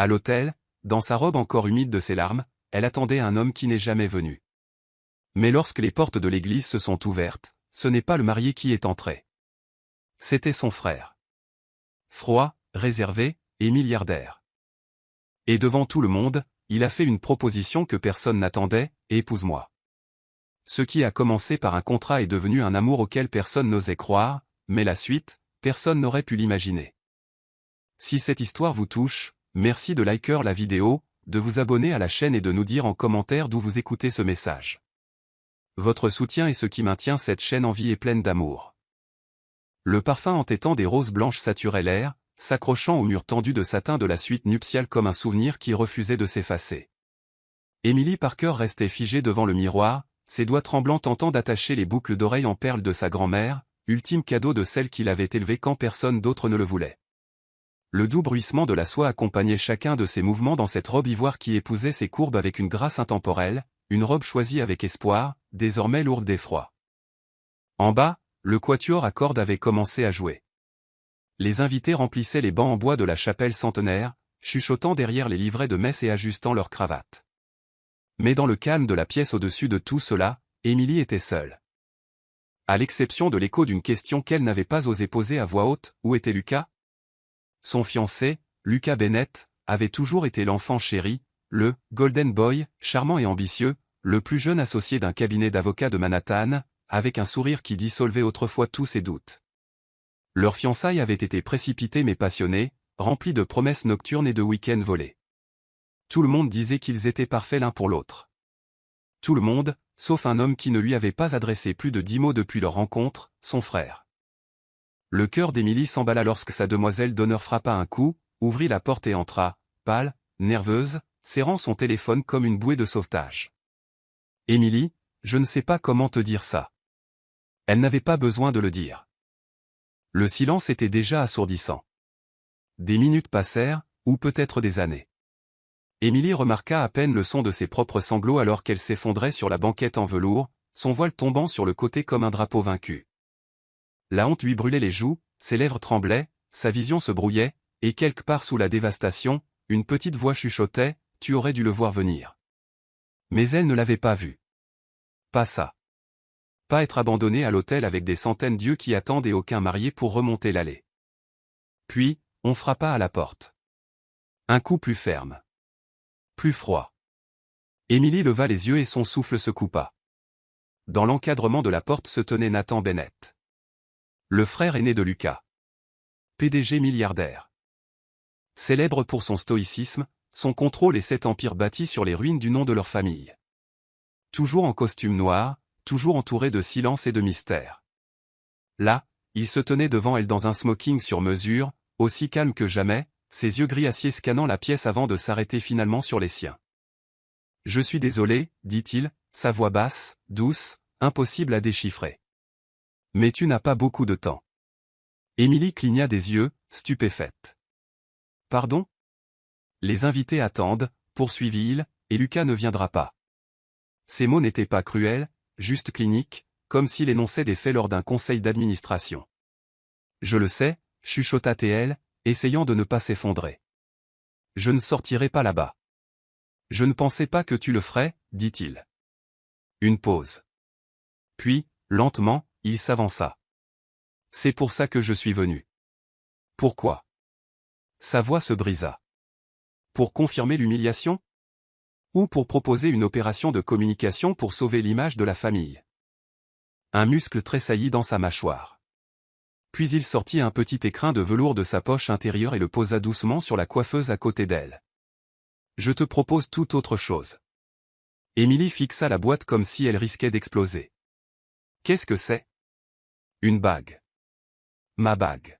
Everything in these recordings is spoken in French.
À l'hôtel, dans sa robe encore humide de ses larmes, elle attendait un homme qui n'est jamais venu. Mais lorsque les portes de l'église se sont ouvertes, ce n'est pas le marié qui est entré. C'était son frère. Froid, réservé, et milliardaire. Et devant tout le monde, il a fait une proposition que personne n'attendait, « Épouse-moi ». Ce qui a commencé par un contrat est devenu un amour auquel personne n'osait croire, mais la suite, personne n'aurait pu l'imaginer. Si cette histoire vous touche, merci de liker la vidéo, de vous abonner à la chaîne et de nous dire en commentaire d'où vous écoutez ce message. Votre soutien est ce qui maintient cette chaîne en vie et pleine d'amour. Le parfum entêtant des roses blanches saturait l'air, s'accrochant au mur tendu de satin de la suite nuptiale comme un souvenir qui refusait de s'effacer. Emily Parker restait figée devant le miroir, ses doigts tremblants tentant d'attacher les boucles d'oreilles en perles de sa grand-mère, ultime cadeau de celle qui l'avait élevée quand personne d'autre ne le voulait. Le doux bruissement de la soie accompagnait chacun de ses mouvements dans cette robe ivoire qui épousait ses courbes avec une grâce intemporelle, une robe choisie avec espoir, désormais lourde d'effroi. En bas, le quatuor à cordes avait commencé à jouer. Les invités remplissaient les bancs en bois de la chapelle centenaire, chuchotant derrière les livrets de messe et ajustant leurs cravates. Mais dans le calme de la pièce au-dessus de tout cela, Emily était seule. À l'exception de l'écho d'une question qu'elle n'avait pas osé poser à voix haute, où était Lucas? Son fiancé, Lucas Bennett, avait toujours été l'enfant chéri, le « Golden Boy », charmant et ambitieux, le plus jeune associé d'un cabinet d'avocats de Manhattan, avec un sourire qui dissolvait autrefois tous ses doutes. Leur fiançailles avait été précipitée mais passionnée, remplie de promesses nocturnes et de week-ends volés. Tout le monde disait qu'ils étaient parfaits l'un pour l'autre. Tout le monde, sauf un homme qui ne lui avait pas adressé plus de 10 mots depuis leur rencontre, son frère. Le cœur d'Emily s'emballa lorsque sa demoiselle d'honneur frappa un coup, ouvrit la porte et entra, pâle, nerveuse, serrant son téléphone comme une bouée de sauvetage. « Emily, je ne sais pas comment te dire ça. » Elle n'avait pas besoin de le dire. Le silence était déjà assourdissant. Des minutes passèrent, ou peut-être des années. Emily remarqua à peine le son de ses propres sanglots alors qu'elle s'effondrait sur la banquette en velours, son voile tombant sur le côté comme un drapeau vaincu. La honte lui brûlait les joues, ses lèvres tremblaient, sa vision se brouillait, et quelque part sous la dévastation, une petite voix chuchotait, « Tu aurais dû le voir venir. » Mais elle ne l'avait pas vu. Pas ça. Pas être abandonnée à l'hôtel avec des centaines d'yeux qui attendent et aucun marié pour remonter l'allée. Puis, on frappa à la porte. Un coup plus ferme. Plus froid. Emily leva les yeux et son souffle se coupa. Dans l'encadrement de la porte se tenait Nathan Bennett. Le frère aîné de Lucas. PDG milliardaire. Célèbre pour son stoïcisme, son contrôle et cet empire bâti sur les ruines du nom de leur famille. Toujours en costume noir, toujours entouré de silence et de mystère. Là, il se tenait devant elle dans un smoking sur mesure, aussi calme que jamais, ses yeux gris acier scannant la pièce avant de s'arrêter finalement sur les siens. « Je suis désolé, dit-il, sa voix basse, douce, impossible à déchiffrer. Mais tu n'as pas beaucoup de temps. » Emily cligna des yeux, stupéfaite. « Pardon ? Les invités attendent, poursuivit-il, et Lucas ne viendra pas. » Ces mots n'étaient pas cruels, juste cliniques, comme s'il énonçait des faits lors d'un conseil d'administration. « Je le sais, » chuchota-t-elle, essayant de ne pas s'effondrer. « Je ne sortirai pas là-bas. »« Je ne pensais pas que tu le ferais, » dit-il. Une pause. Puis, lentement, il s'avança. « C'est pour ça que je suis venu. »« Pourquoi ?» Sa voix se brisa. « Pour confirmer l'humiliation ? Ou pour proposer une opération de communication pour sauver l'image de la famille ?» Un muscle tressaillit dans sa mâchoire. Puis il sortit un petit écrin de velours de sa poche intérieure et le posa doucement sur la coiffeuse à côté d'elle. « Je te propose toute autre chose. » Emily fixa la boîte comme si elle risquait d'exploser. « Qu'est-ce que c'est ? » « Une bague. »« Ma bague. »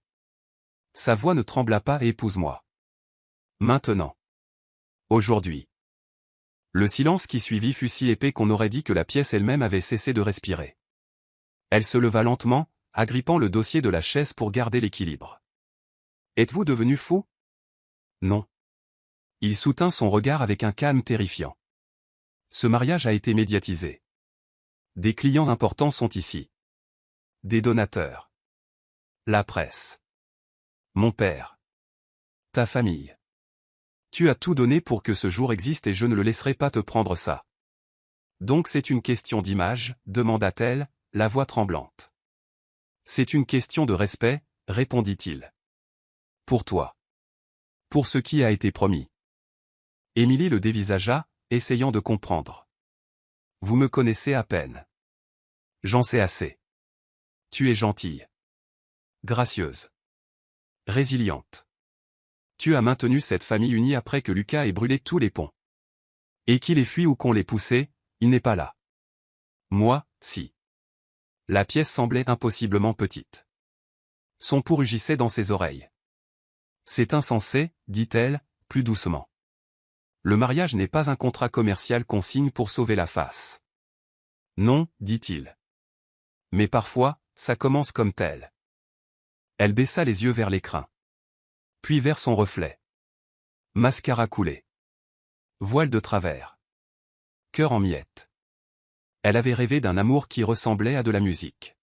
Sa voix ne trembla pas et « Épouse-moi. »« Maintenant. »« Aujourd'hui. » Le silence qui suivit fut si épais qu'on aurait dit que la pièce elle-même avait cessé de respirer. Elle se leva lentement, agrippant le dossier de la chaise pour garder l'équilibre. « Êtes-vous devenu fou ? » ?»« Non. » Il soutint son regard avec un calme terrifiant. « Ce mariage a été médiatisé. Des clients importants sont ici. Des donateurs. La presse. Mon père. Ta famille. Tu as tout donné pour que ce jour existe et je ne le laisserai pas te prendre ça. Donc c'est une question d'image, demanda-t-elle, la voix tremblante. C'est une question de respect, répondit-il. Pour toi. Pour ce qui a été promis. Émilie le dévisagea, essayant de comprendre. Vous me connaissez à peine. J'en sais assez. Tu es gentille. Gracieuse. Résiliente. Tu as maintenu cette famille unie après que Lucas ait brûlé tous les ponts. Et qu'il ait fui ou qu'on l'ait poussé, il n'est pas là. Moi, si. La pièce semblait impossiblement petite. Son pouls rugissait dans ses oreilles. C'est insensé, dit-elle, plus doucement. Le mariage n'est pas un contrat commercial qu'on signe pour sauver la face. Non, dit-il. Mais parfois, ça commence comme tel. Elle baissa les yeux vers l'écrin. Puis vers son reflet. Mascara coulé. Voile de travers. Cœur en miettes. Elle avait rêvé d'un amour qui ressemblait à de la musique.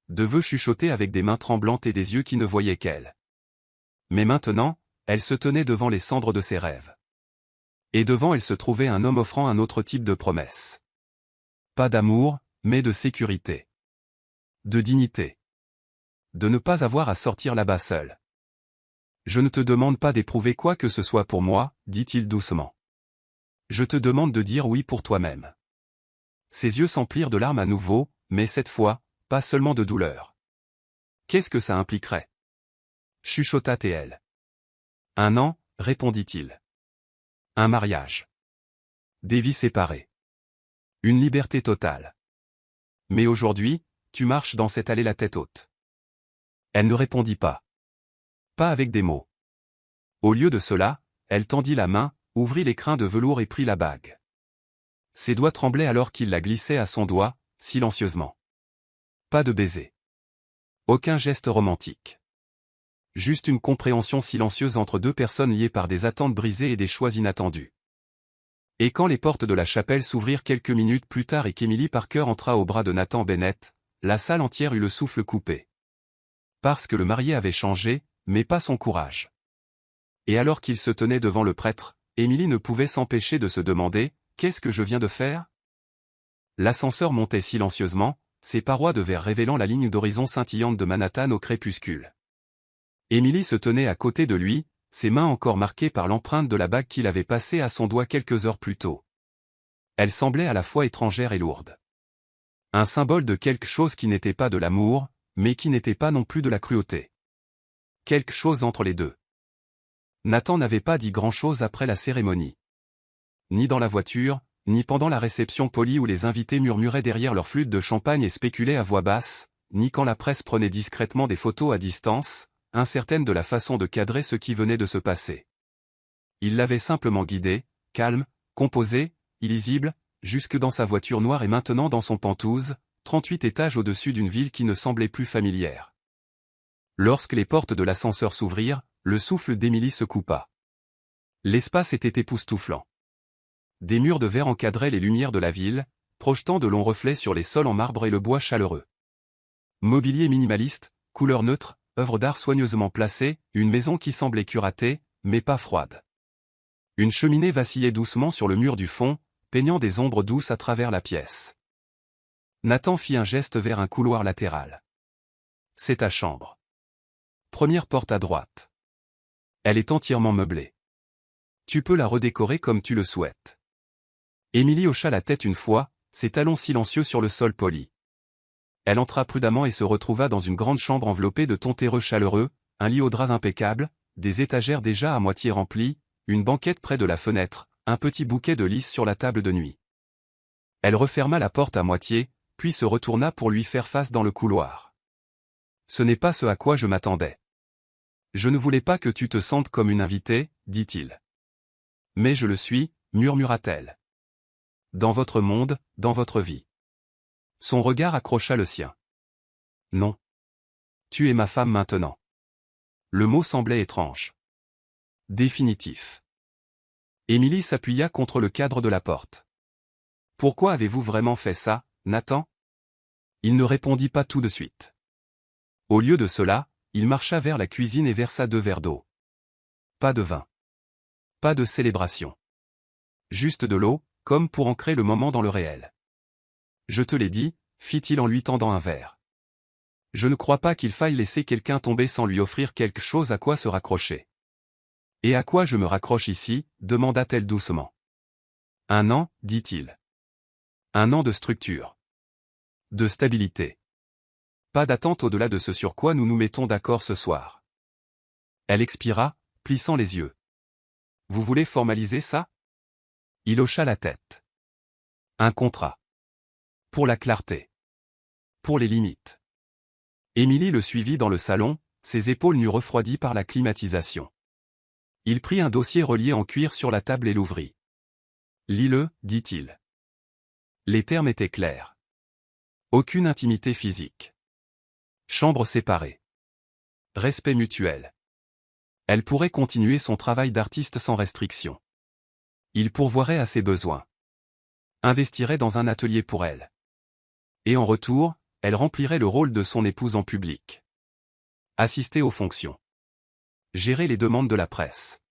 De vœux chuchotés avec des mains tremblantes et des yeux qui ne voyaient qu'elle. Mais maintenant, elle se tenait devant les cendres de ses rêves. Et devant elle se trouvait un homme offrant un autre type de promesse. Pas d'amour, mais de sécurité. De dignité. De ne pas avoir à sortir là-bas seul. Je ne te demande pas d'éprouver quoi que ce soit pour moi, dit-il doucement. Je te demande de dire oui pour toi-même. Ses yeux s'emplirent de larmes à nouveau, mais cette fois, pas seulement de douleur. Qu'est-ce que ça impliquerait? Chuchota-t-elle. 1 an, répondit-il. Un mariage. Des vies séparées. Une liberté totale. Mais aujourd'hui, tu marches dans cette allée la tête haute. Elle ne répondit pas. Pas avec des mots. Au lieu de cela, elle tendit la main, ouvrit l'écrin de velours et prit la bague. Ses doigts tremblaient alors qu'il la glissait à son doigt, silencieusement. Pas de baiser. Aucun geste romantique. Juste une compréhension silencieuse entre deux personnes liées par des attentes brisées et des choix inattendus. Et quand les portes de la chapelle s'ouvrirent quelques minutes plus tard et qu'Emily Parker entra au bras de Nathan Bennett, la salle entière eut le souffle coupé. Parce que le marié avait changé, mais pas son courage. Et alors qu'il se tenait devant le prêtre, Emily ne pouvait s'empêcher de se demander « Qu'est-ce que je viens de faire ?» L'ascenseur montait silencieusement, ses parois de verre révélant la ligne d'horizon scintillante de Manhattan au crépuscule. Emily se tenait à côté de lui, ses mains encore marquées par l'empreinte de la bague qu'il avait passée à son doigt quelques heures plus tôt. Elle semblait à la fois étrangère et lourde. Un symbole de quelque chose qui n'était pas de l'amour, mais qui n'était pas non plus de la cruauté. Quelque chose entre les deux. Nathan n'avait pas dit grand-chose après la cérémonie. Ni dans la voiture, ni pendant la réception polie où les invités murmuraient derrière leur flûte de champagne et spéculaient à voix basse, ni quand la presse prenait discrètement des photos à distance, incertaine de la façon de cadrer ce qui venait de se passer. Il l'avait simplement guidé, calme, composé, illisible, jusque dans sa voiture noire et maintenant dans son Penthouse, 38 étages au-dessus d'une ville qui ne semblait plus familière. Lorsque les portes de l'ascenseur s'ouvrirent, le souffle d'Emily se coupa. L'espace était époustouflant. Des murs de verre encadraient les lumières de la ville, projetant de longs reflets sur les sols en marbre et le bois chaleureux. Mobilier minimaliste, couleurs neutres, œuvres d'art soigneusement placées, une maison qui semblait curatée, mais pas froide. Une cheminée vacillait doucement sur le mur du fond, peignant des ombres douces à travers la pièce. Nathan fit un geste vers un couloir latéral. C'est ta chambre. Première porte à droite. Elle est entièrement meublée. Tu peux la redécorer comme tu le souhaites. Émilie hocha la tête une fois, ses talons silencieux sur le sol poli. Elle entra prudemment et se retrouva dans une grande chambre enveloppée de tons terreux chaleureux, un lit aux draps impeccables, des étagères déjà à moitié remplies, une banquette près de la fenêtre, un petit bouquet de lys sur la table de nuit. Elle referma la porte à moitié, puis se retourna pour lui faire face dans le couloir. Ce n'est pas ce à quoi je m'attendais. Je ne voulais pas que tu te sentes comme une invitée, dit-il. Mais je le suis, murmura-t-elle. Dans votre monde, dans votre vie. Son regard accrocha le sien. Non. Tu es ma femme maintenant. Le mot semblait étrange. Définitif. Émilie s'appuya contre le cadre de la porte. Pourquoi avez-vous vraiment fait ça, Nathan? Il ne répondit pas tout de suite. Au lieu de cela, il marcha vers la cuisine et versa 2 verres d'eau. Pas de vin. Pas de célébration. Juste de l'eau, comme pour ancrer le moment dans le réel. Je te l'ai dit, fit-il en lui tendant un verre. Je ne crois pas qu'il faille laisser quelqu'un tomber sans lui offrir quelque chose à quoi se raccrocher. Et à quoi je me raccroche ici, demanda-t-elle doucement. 1 an, dit-il. 1 an de structure. De stabilité. Pas d'attente au-delà de ce sur quoi nous nous mettons d'accord ce soir. Elle expira, plissant les yeux. Vous voulez formaliser ça? Il hocha la tête. Un contrat. Pour la clarté. Pour les limites. Émilie le suivit dans le salon, ses épaules nues refroidies par la climatisation. Il prit un dossier relié en cuir sur la table et l'ouvrit. Lis-le, dit-il. Les termes étaient clairs. Aucune intimité physique. Chambre séparée. Respect mutuel. Elle pourrait continuer son travail d'artiste sans restriction. Il pourvoirait à ses besoins. Investirait dans un atelier pour elle. Et en retour, elle remplirait le rôle de son épouse en public. Assister aux fonctions. Gérer les demandes de la presse.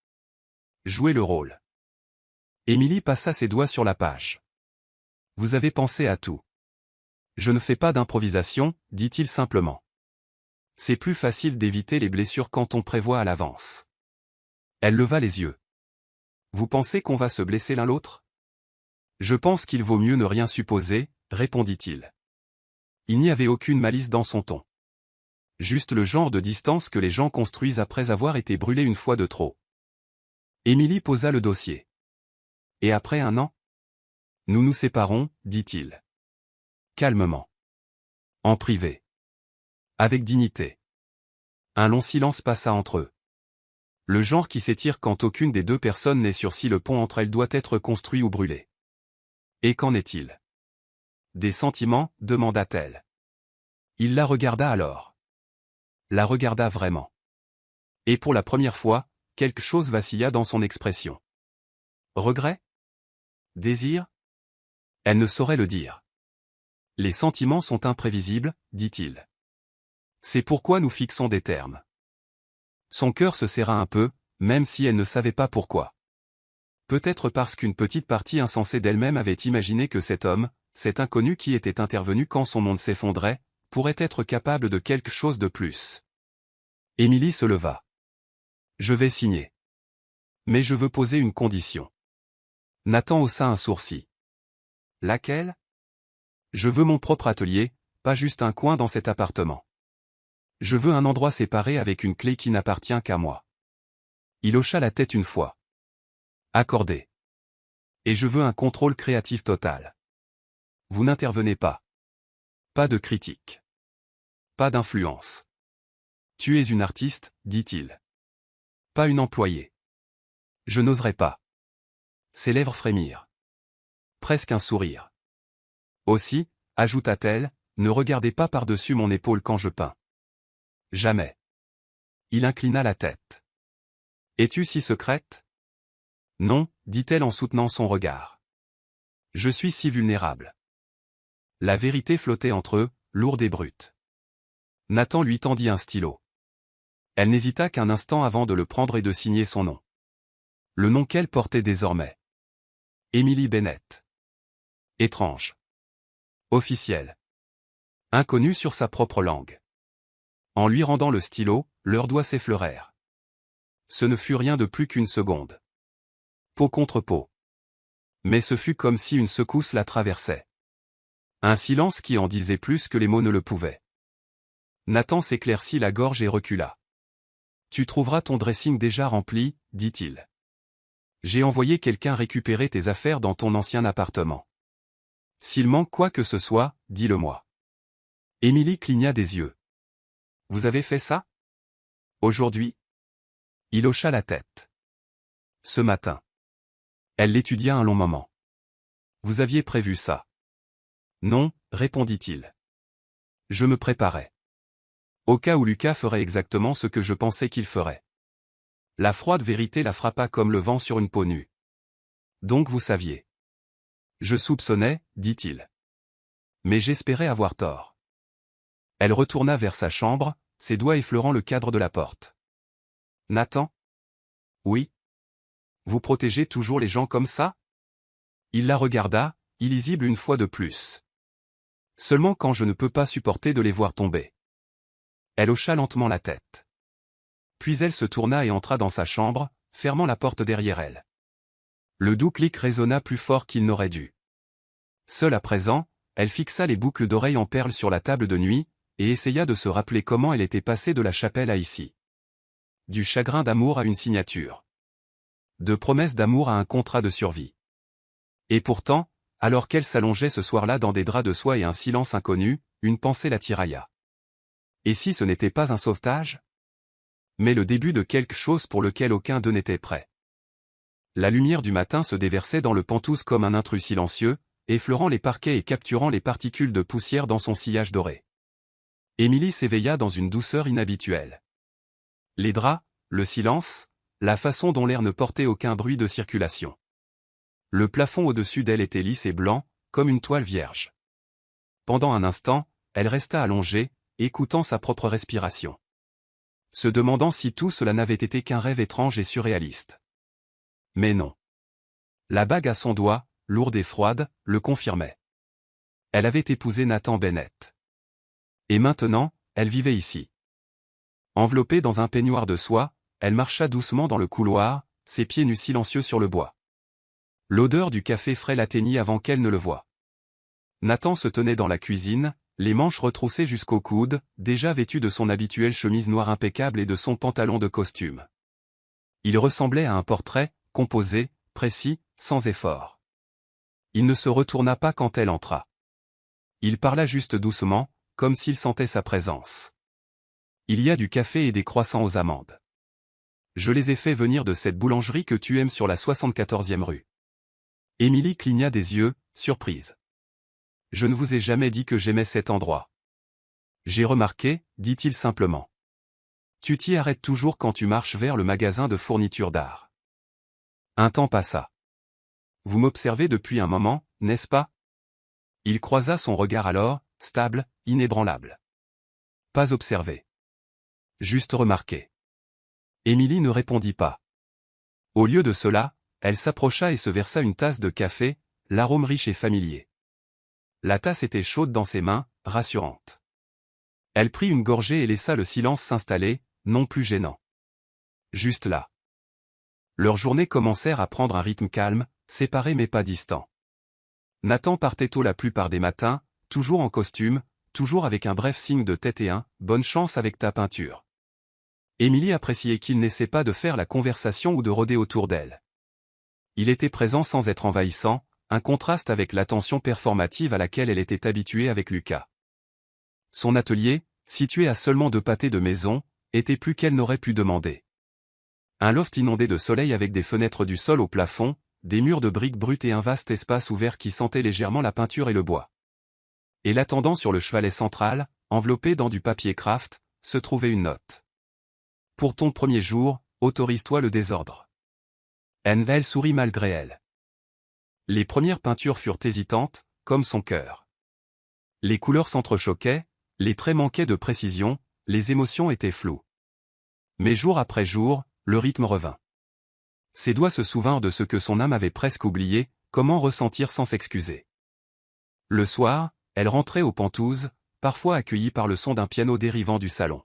Jouer le rôle. Émilie passa ses doigts sur la page. Vous avez pensé à tout. Je ne fais pas d'improvisation, dit-il simplement. C'est plus facile d'éviter les blessures quand on prévoit à l'avance. Elle leva les yeux. Vous pensez qu'on va se blesser l'un l'autre? Je pense qu'il vaut mieux ne rien supposer, répondit-il. Il n'y avait aucune malice dans son ton. Juste le genre de distance que les gens construisent après avoir été brûlés une fois de trop. Émilie posa le dossier. Et après 1 an? Nous nous séparons, dit-il. Calmement. En privé. Avec dignité. Un long silence passa entre eux. Le genre qui s'étire quand aucune des deux personnes n'est sûre si le pont entre elles doit être construit ou brûlé. Et qu'en est-il? Des sentiments, demanda-t-elle. Il la regarda alors. La regarda vraiment. Et pour la première fois, quelque chose vacilla dans son expression. Regret? Désir? Elle ne saurait le dire. Les sentiments sont imprévisibles, dit-il. C'est pourquoi nous fixons des termes. Son cœur se serra un peu, même si elle ne savait pas pourquoi. Peut-être parce qu'une petite partie insensée d'elle-même avait imaginé que cet homme, cet inconnu qui était intervenu quand son monde s'effondrait, pourrait être capable de quelque chose de plus. Émilie se leva. Je vais signer. Mais je veux poser une condition. Nathan haussa un sourcil. Laquelle? Je veux mon propre atelier, pas juste un coin dans cet appartement. Je veux un endroit séparé avec une clé qui n'appartient qu'à moi. Il hocha la tête une fois. Accordé. Et je veux un contrôle créatif total. Vous n'intervenez pas. Pas de critique. Pas d'influence. Tu es une artiste, dit-il. Pas une employée. Je n'oserais pas. Ses lèvres frémirent. Presque un sourire. Aussi, ajouta-t-elle, ne regardez pas par-dessus mon épaule quand je peins. Jamais. Il inclina la tête. Es-tu si secrète? Non, dit-elle en soutenant son regard. Je suis si vulnérable. La vérité flottait entre eux, lourde et brute. Nathan lui tendit un stylo. Elle n'hésita qu'un instant avant de le prendre et de signer son nom. Le nom qu'elle portait désormais. Emily Bennett. Étrange. Officiel. Inconnu sur sa propre langue. En lui rendant le stylo, leurs doigts s'effleurèrent. Ce ne fut rien de plus qu'une seconde. Peau contre peau. Mais ce fut comme si une secousse la traversait. Un silence qui en disait plus que les mots ne le pouvaient. Nathan s'éclaircit la gorge et recula. Tu trouveras ton dressing déjà rempli, dit-il. J'ai envoyé quelqu'un récupérer tes affaires dans ton ancien appartement. S'il manque quoi que ce soit, dis-le-moi. Émilie cligna des yeux. Vous avez fait ça? Aujourd'hui? Il hocha la tête. Ce matin. Elle l'étudia un long moment. Vous aviez prévu ça? Non, répondit-il. Je me préparais. Au cas où Lucas ferait exactement ce que je pensais qu'il ferait. La froide vérité la frappa comme le vent sur une peau nue. Donc vous saviez. Je soupçonnais, dit-il. Mais j'espérais avoir tort. Elle retourna vers sa chambre, ses doigts effleurant le cadre de la porte. Nathan? Oui. Vous protégez toujours les gens comme ça? Il la regarda, illisible une fois de plus. Seulement quand je ne peux pas supporter de les voir tomber. Elle hocha lentement la tête. Puis elle se tourna et entra dans sa chambre, fermant la porte derrière elle. Le doux clic résonna plus fort qu'il n'aurait dû. Seule à présent, elle fixa les boucles d'oreilles en perles sur la table de nuit, et essaya de se rappeler comment elle était passée de la chapelle à ici. Du chagrin d'amour à une signature. De promesses d'amour à un contrat de survie. Et pourtant, alors qu'elle s'allongeait ce soir-là dans des draps de soie et un silence inconnu, une pensée la tirailla. Et si ce n'était pas un sauvetage? Mais le début de quelque chose pour lequel aucun d'eux n'était prêt. La lumière du matin se déversait dans le Penthouse comme un intrus silencieux, effleurant les parquets et capturant les particules de poussière dans son sillage doré. Émilie s'éveilla dans une douceur inhabituelle. Les draps, le silence, la façon dont l'air ne portait aucun bruit de circulation. Le plafond au-dessus d'elle était lisse et blanc, comme une toile vierge. Pendant un instant, elle resta allongée, écoutant sa propre respiration. Se demandant si tout cela n'avait été qu'un rêve étrange et surréaliste. Mais non. La bague à son doigt, lourde et froide, le confirmait. Elle avait épousé Nathan Bennett. Et maintenant, elle vivait ici. Enveloppée dans un peignoir de soie, elle marcha doucement dans le couloir, ses pieds nus silencieux sur le bois. L'odeur du café frais l'atteignit avant qu'elle ne le voie. Nathan se tenait dans la cuisine, les manches retroussées jusqu'au coude, déjà vêtu de son habituelle chemise noire impeccable et de son pantalon de costume. Il ressemblait à un portrait, composé, précis, sans effort. Il ne se retourna pas quand elle entra. Il parla juste doucement, comme s'il sentait sa présence. Il y a du café et des croissants aux amandes. Je les ai fait venir de cette boulangerie que tu aimes sur la 74e rue. Émilie cligna des yeux, surprise. Je ne vous ai jamais dit que j'aimais cet endroit. J'ai remarqué, dit-il simplement. Tu t'y arrêtes toujours quand tu marches vers le magasin de fournitures d'art. Un temps passa. Vous m'observez depuis un moment, n'est-ce pas? Il croisa son regard alors, stable, inébranlable. Pas observé. Juste remarqué. Émilie ne répondit pas. Au lieu de cela, elle s'approcha et se versa une tasse de café, l'arôme riche et familier. La tasse était chaude dans ses mains, rassurante. Elle prit une gorgée et laissa le silence s'installer, non plus gênant. Juste là. Leurs journées commencèrent à prendre un rythme calme, séparé mais pas distant. Nathan partait tôt la plupart des matins, toujours en costume, toujours avec un bref signe de tête et un « bonne chance avec ta peinture ». Émilie appréciait qu'il n'essaie pas de faire la conversation ou de rôder autour d'elle. Il était présent sans être envahissant, un contraste avec l'attention performative à laquelle elle était habituée avec Lucas. Son atelier, situé à seulement 2 pâtés de maison, était plus qu'elle n'aurait pu demander. Un loft inondé de soleil avec des fenêtres du sol au plafond, des murs de briques brutes et un vaste espace ouvert qui sentait légèrement la peinture et le bois. Et l'attendant sur le chevalet central, enveloppé dans du papier craft, se trouvait une note. Pour ton premier jour, autorise-toi le désordre. Elle sourit malgré elle. Les premières peintures furent hésitantes, comme son cœur. Les couleurs s'entrechoquaient, les traits manquaient de précision, les émotions étaient floues. Mais jour après jour, le rythme revint. Ses doigts se souvinrent de ce que son âme avait presque oublié, comment ressentir sans s'excuser. Le soir, elle rentrait au Penthouse, parfois accueillie par le son d'un piano dérivant du salon.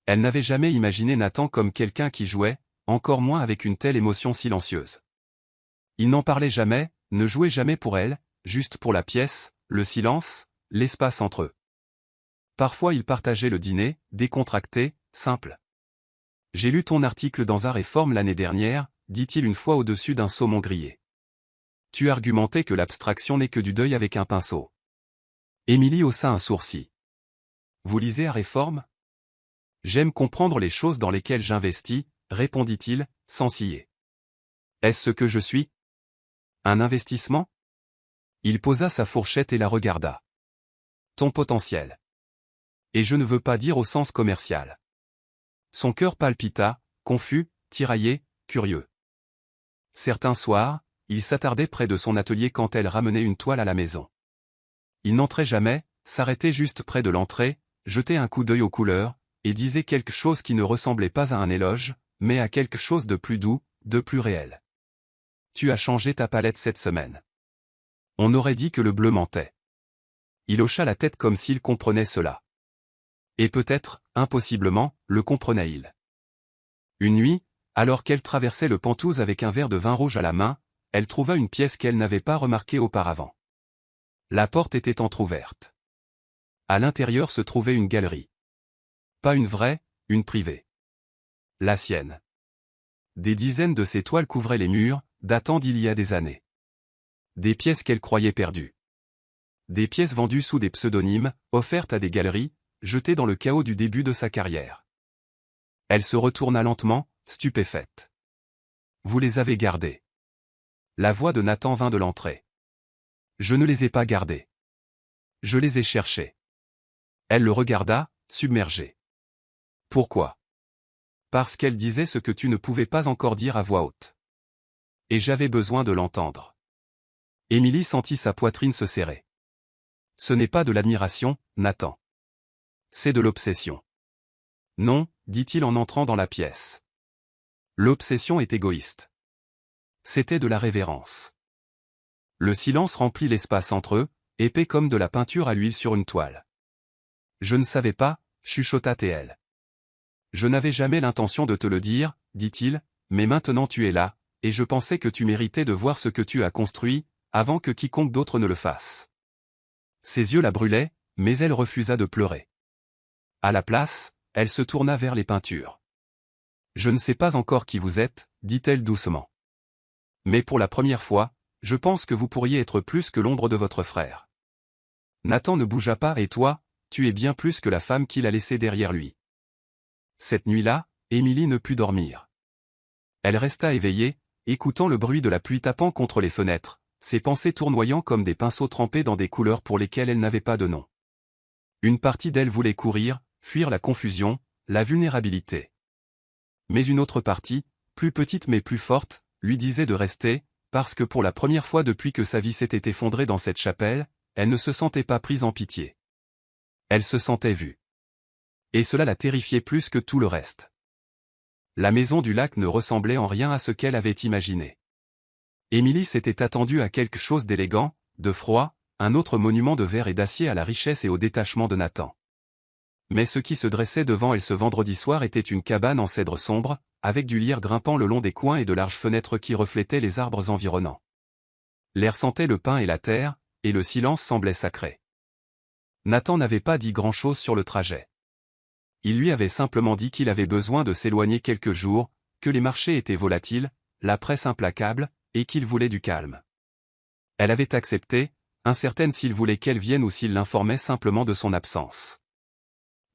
Elle n'avait jamais imaginé Nathan comme quelqu'un qui jouait, encore moins avec une telle émotion silencieuse. Il n'en parlait jamais, ne jouait jamais pour elle, juste pour la pièce, le silence, l'espace entre eux. Parfois il partageait le dîner, décontracté, simple. J'ai lu ton article dans Art et Forme l'année dernière, dit-il une fois au-dessus d'un saumon grillé. Tu argumentais que l'abstraction n'est que du deuil avec un pinceau. Émilie haussa un sourcil. Vous lisez Art et Forme? J'aime comprendre les choses dans lesquelles j'investis, répondit-il, sans ciller. Est-ce ce que je suis? Un investissement? Il posa sa fourchette et la regarda. Ton potentiel. Et je ne veux pas dire au sens commercial. Son cœur palpita, confus, tiraillé, curieux. Certains soirs, il s'attardait près de son atelier quand elle ramenait une toile à la maison. Il n'entrait jamais, s'arrêtait juste près de l'entrée, jetait un coup d'œil aux couleurs, et disait quelque chose qui ne ressemblait pas à un éloge, mais à quelque chose de plus doux, de plus réel. tu as changé ta palette cette semaine. On aurait dit que le bleu mentait. Il hocha la tête comme s'il comprenait cela. Et peut-être, impossiblement, le comprenait-il. Une nuit, alors qu'elle traversait le Penthouse avec un verre de vin rouge à la main, elle trouva une pièce qu'elle n'avait pas remarquée auparavant. La porte était entr'ouverte. À l'intérieur se trouvait une galerie. Pas une vraie, une privée. La sienne. Des dizaines de ces toiles couvraient les murs, datant d'il y a des années. Des pièces qu'elle croyait perdues. Des pièces vendues sous des pseudonymes, offertes à des galeries, jetées dans le chaos du début de sa carrière. Elle se retourna lentement, stupéfaite. Vous les avez gardées. La voix de Nathan vint de l'entrée. Je ne les ai pas gardées. Je les ai cherchées. Elle le regarda, submergée. Pourquoi? Parce qu'elle disait ce que tu ne pouvais pas encore dire à voix haute. Et j'avais besoin de l'entendre. Émilie sentit sa poitrine se serrer. Ce n'est pas de l'admiration, Nathan. C'est de l'obsession. Non, dit-il en entrant dans la pièce. L'obsession est égoïste. C'était de la révérence. Le silence remplit l'espace entre eux, épais comme de la peinture à l'huile sur une toile. Je ne savais pas, chuchota T.L. Je n'avais jamais l'intention de te le dire, dit-il, mais maintenant tu es là, et je pensais que tu méritais de voir ce que tu as construit, avant que quiconque d'autre ne le fasse. Ses yeux la brûlaient, mais elle refusa de pleurer. À la place, elle se tourna vers les peintures. Je ne sais pas encore qui vous êtes, dit-elle doucement. Mais pour la première fois, je pense que vous pourriez être plus que l'ombre de votre frère. Nathan ne bougea pas et toi, tu es bien plus que la femme qu'il a laissée derrière lui. Cette nuit-là, Émilie ne put dormir. Elle resta éveillée, écoutant le bruit de la pluie tapant contre les fenêtres, ses pensées tournoyant comme des pinceaux trempés dans des couleurs pour lesquelles elle n'avait pas de nom. Une partie d'elle voulait courir, fuir la confusion, la vulnérabilité. Mais une autre partie, plus petite mais plus forte, lui disait de rester, parce que pour la première fois depuis que sa vie s'était effondrée dans cette chapelle, elle ne se sentait pas prise en pitié. Elle se sentait vue. Et cela la terrifiait plus que tout le reste. La maison du lac ne ressemblait en rien à ce qu'elle avait imaginé. Émilie s'était attendue à quelque chose d'élégant, de froid, un autre monument de verre et d'acier à la richesse et au détachement de Nathan. Mais ce qui se dressait devant elle ce vendredi soir était une cabane en cèdre sombre, avec du lierre grimpant le long des coins et de larges fenêtres qui reflétaient les arbres environnants. L'air sentait le pain et la terre, et le silence semblait sacré. Nathan n'avait pas dit grand-chose sur le trajet. Il lui avait simplement dit qu'il avait besoin de s'éloigner quelques jours, que les marchés étaient volatiles, la presse implacable, et qu'il voulait du calme. Elle avait accepté, incertaine s'il voulait qu'elle vienne ou s'il l'informait simplement de son absence.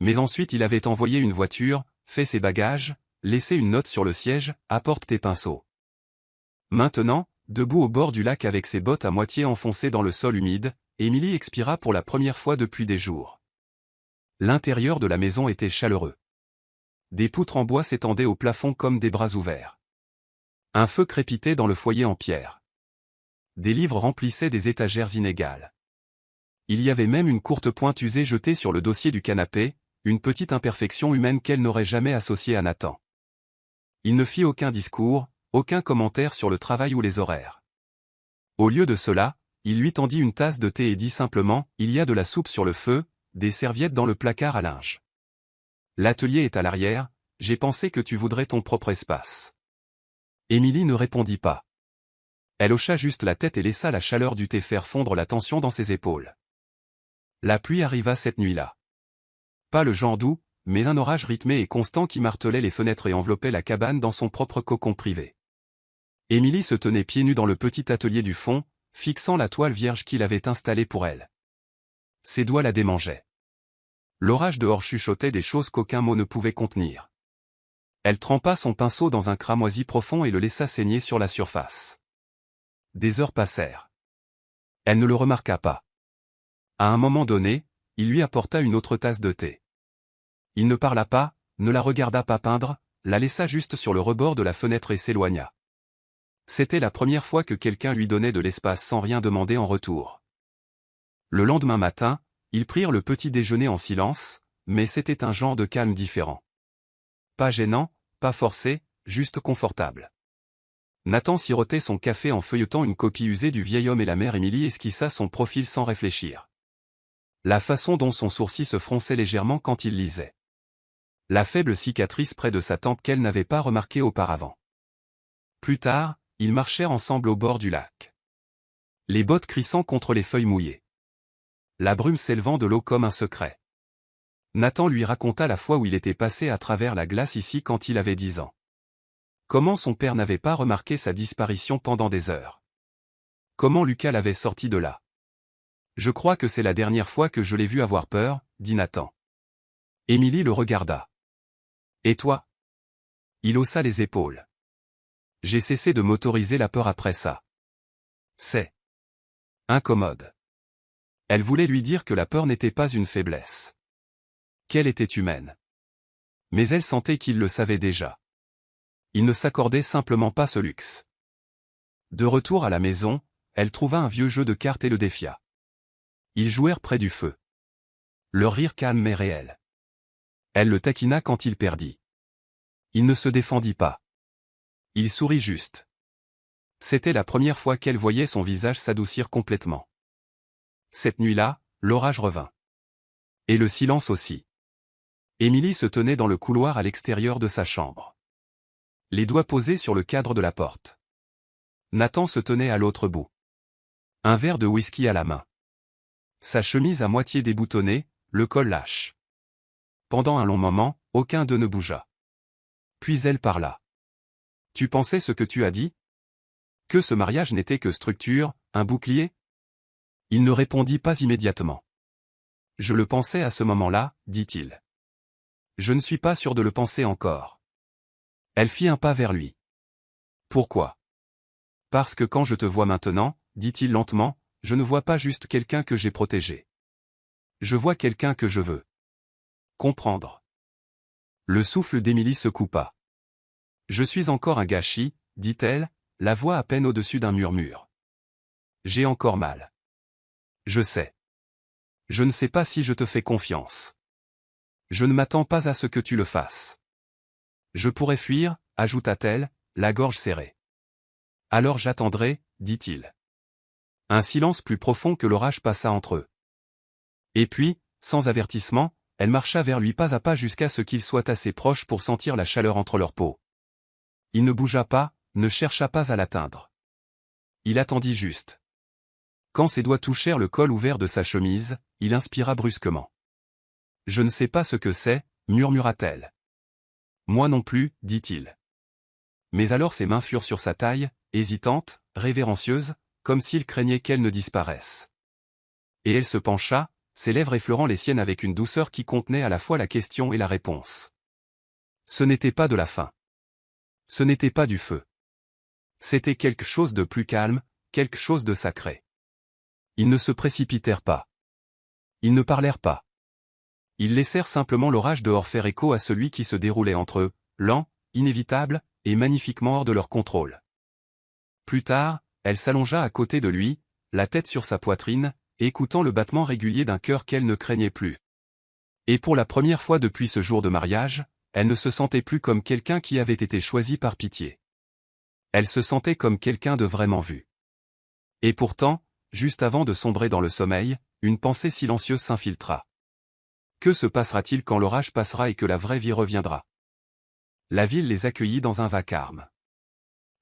Mais ensuite il avait envoyé une voiture, fait ses bagages, laissé une note sur le siège, apporte tes pinceaux. Maintenant, debout au bord du lac avec ses bottes à moitié enfoncées dans le sol humide, Émilie expira pour la première fois depuis des jours. L'intérieur de la maison était chaleureux. Des poutres en bois s'étendaient au plafond comme des bras ouverts. Un feu crépitait dans le foyer en pierre. Des livres remplissaient des étagères inégales. Il y avait même une courte pointe usée jetée sur le dossier du canapé, une petite imperfection humaine qu'elle n'aurait jamais associée à Nathan. Il ne fit aucun discours, aucun commentaire sur le travail ou les horaires. Au lieu de cela, il lui tendit une tasse de thé et dit simplement « Il y a de la soupe sur le feu, des serviettes dans le placard à linge. L'atelier est à l'arrière, j'ai pensé que tu voudrais ton propre espace. » Émilie ne répondit pas. Elle hocha juste la tête et laissa la chaleur du thé faire fondre la tension dans ses épaules. La pluie arriva cette nuit-là. Pas le genre doux, mais un orage rythmé et constant qui martelait les fenêtres et enveloppait la cabane dans son propre cocon privé. Émilie se tenait pieds nus dans le petit atelier du fond, fixant la toile vierge qu'il avait installée pour elle. Ses doigts la démangeaient. L'orage dehors chuchotait des choses qu'aucun mot ne pouvait contenir. Elle trempa son pinceau dans un cramoisi profond et le laissa saigner sur la surface. Des heures passèrent. Elle ne le remarqua pas. À un moment donné, il lui apporta une autre tasse de thé. Il ne parla pas, ne la regarda pas peindre, la laissa juste sur le rebord de la fenêtre et s'éloigna. C'était la première fois que quelqu'un lui donnait de l'espace sans rien demander en retour. Le lendemain matin, ils prirent le petit déjeuner en silence, mais c'était un genre de calme différent. Pas gênant, pas forcé, juste confortable. Nathan sirotait son café en feuilletant une copie usée du vieil homme et la mère Émilie esquissa son profil sans réfléchir. La façon dont son sourcil se fronçait légèrement quand il lisait. La faible cicatrice près de sa tempe qu'elle n'avait pas remarquée auparavant. Plus tard, ils marchèrent ensemble au bord du lac. Les bottes crissant contre les feuilles mouillées. La brume s'élevant de l'eau comme un secret. Nathan lui raconta la fois où il était passé à travers la glace ici quand il avait 10 ans. Comment son père n'avait pas remarqué sa disparition pendant des heures. Comment Lucas l'avait sorti de là. Je crois que c'est la dernière fois que je l'ai vu avoir peur, dit Nathan. Émilie le regarda. Et toi? Il haussa les épaules. J'ai cessé de m'autoriser la peur après ça. C'est incommode. Elle voulait lui dire que la peur n'était pas une faiblesse. Qu'elle était humaine. Mais elle sentait qu'il le savait déjà. Il ne s'accordait simplement pas ce luxe. De retour à la maison, elle trouva un vieux jeu de cartes et le défia. Ils jouèrent près du feu. Leur rire calme mais réel. Elle le taquina quand il perdit. Il ne se défendit pas. Il sourit juste. C'était la première fois qu'elle voyait son visage s'adoucir complètement. Cette nuit-là, l'orage revint. Et le silence aussi. Émilie se tenait dans le couloir à l'extérieur de sa chambre. Les doigts posés sur le cadre de la porte. Nathan se tenait à l'autre bout. Un verre de whisky à la main. Sa chemise à moitié déboutonnée, le col lâche. Pendant un long moment, aucun d'eux ne bougea. Puis elle parla. Tu pensais ce que tu as dit? Que ce mariage n'était que structure, un bouclier? Il ne répondit pas immédiatement. Je le pensais à ce moment-là, dit-il. Je ne suis pas sûr de le penser encore. Elle fit un pas vers lui. Pourquoi? Parce que quand je te vois maintenant, dit-il lentement, je ne vois pas juste quelqu'un que j'ai protégé. Je vois quelqu'un que je veux comprendre. Le souffle d'Émilie se coupa. Je suis encore un gâchis, dit-elle, la voix à peine au-dessus d'un murmure. J'ai encore mal. Je sais. Je ne sais pas si je te fais confiance. Je ne m'attends pas à ce que tu le fasses. Je pourrais fuir, ajouta-t-elle, la gorge serrée. Alors j'attendrai, dit-il. Un silence plus profond que l'orage passa entre eux. Et puis, sans avertissement, elle marcha vers lui pas à pas jusqu'à ce qu'ils soient assez proches pour sentir la chaleur entre leurs peaux. Il ne bougea pas, ne chercha pas à l'atteindre. Il attendit juste. Quand ses doigts touchèrent le col ouvert de sa chemise, il inspira brusquement. Je ne sais pas ce que c'est, murmura-t-elle. Moi non plus, dit-il. Mais alors ses mains furent sur sa taille, hésitantes, révérencieuses, comme s'il craignait qu'elle ne disparaisse. Et elle se pencha, ses lèvres effleurant les siennes avec une douceur qui contenait à la fois la question et la réponse. Ce n'était pas de la faim. Ce n'était pas du feu. C'était quelque chose de plus calme, quelque chose de sacré. Ils ne se précipitèrent pas. Ils ne parlèrent pas. Ils laissèrent simplement l'orage dehors faire écho à celui qui se déroulait entre eux, lent, inévitable, et magnifiquement hors de leur contrôle. Plus tard, elle s'allongea à côté de lui, la tête sur sa poitrine, écoutant le battement régulier d'un cœur qu'elle ne craignait plus. Et pour la première fois depuis ce jour de mariage, elle ne se sentait plus comme quelqu'un qui avait été choisi par pitié. Elle se sentait comme quelqu'un de vraiment vu. Et pourtant, juste avant de sombrer dans le sommeil, une pensée silencieuse s'infiltra. Que se passera-t-il quand l'orage passera et que la vraie vie reviendra? La ville les accueillit dans un vacarme.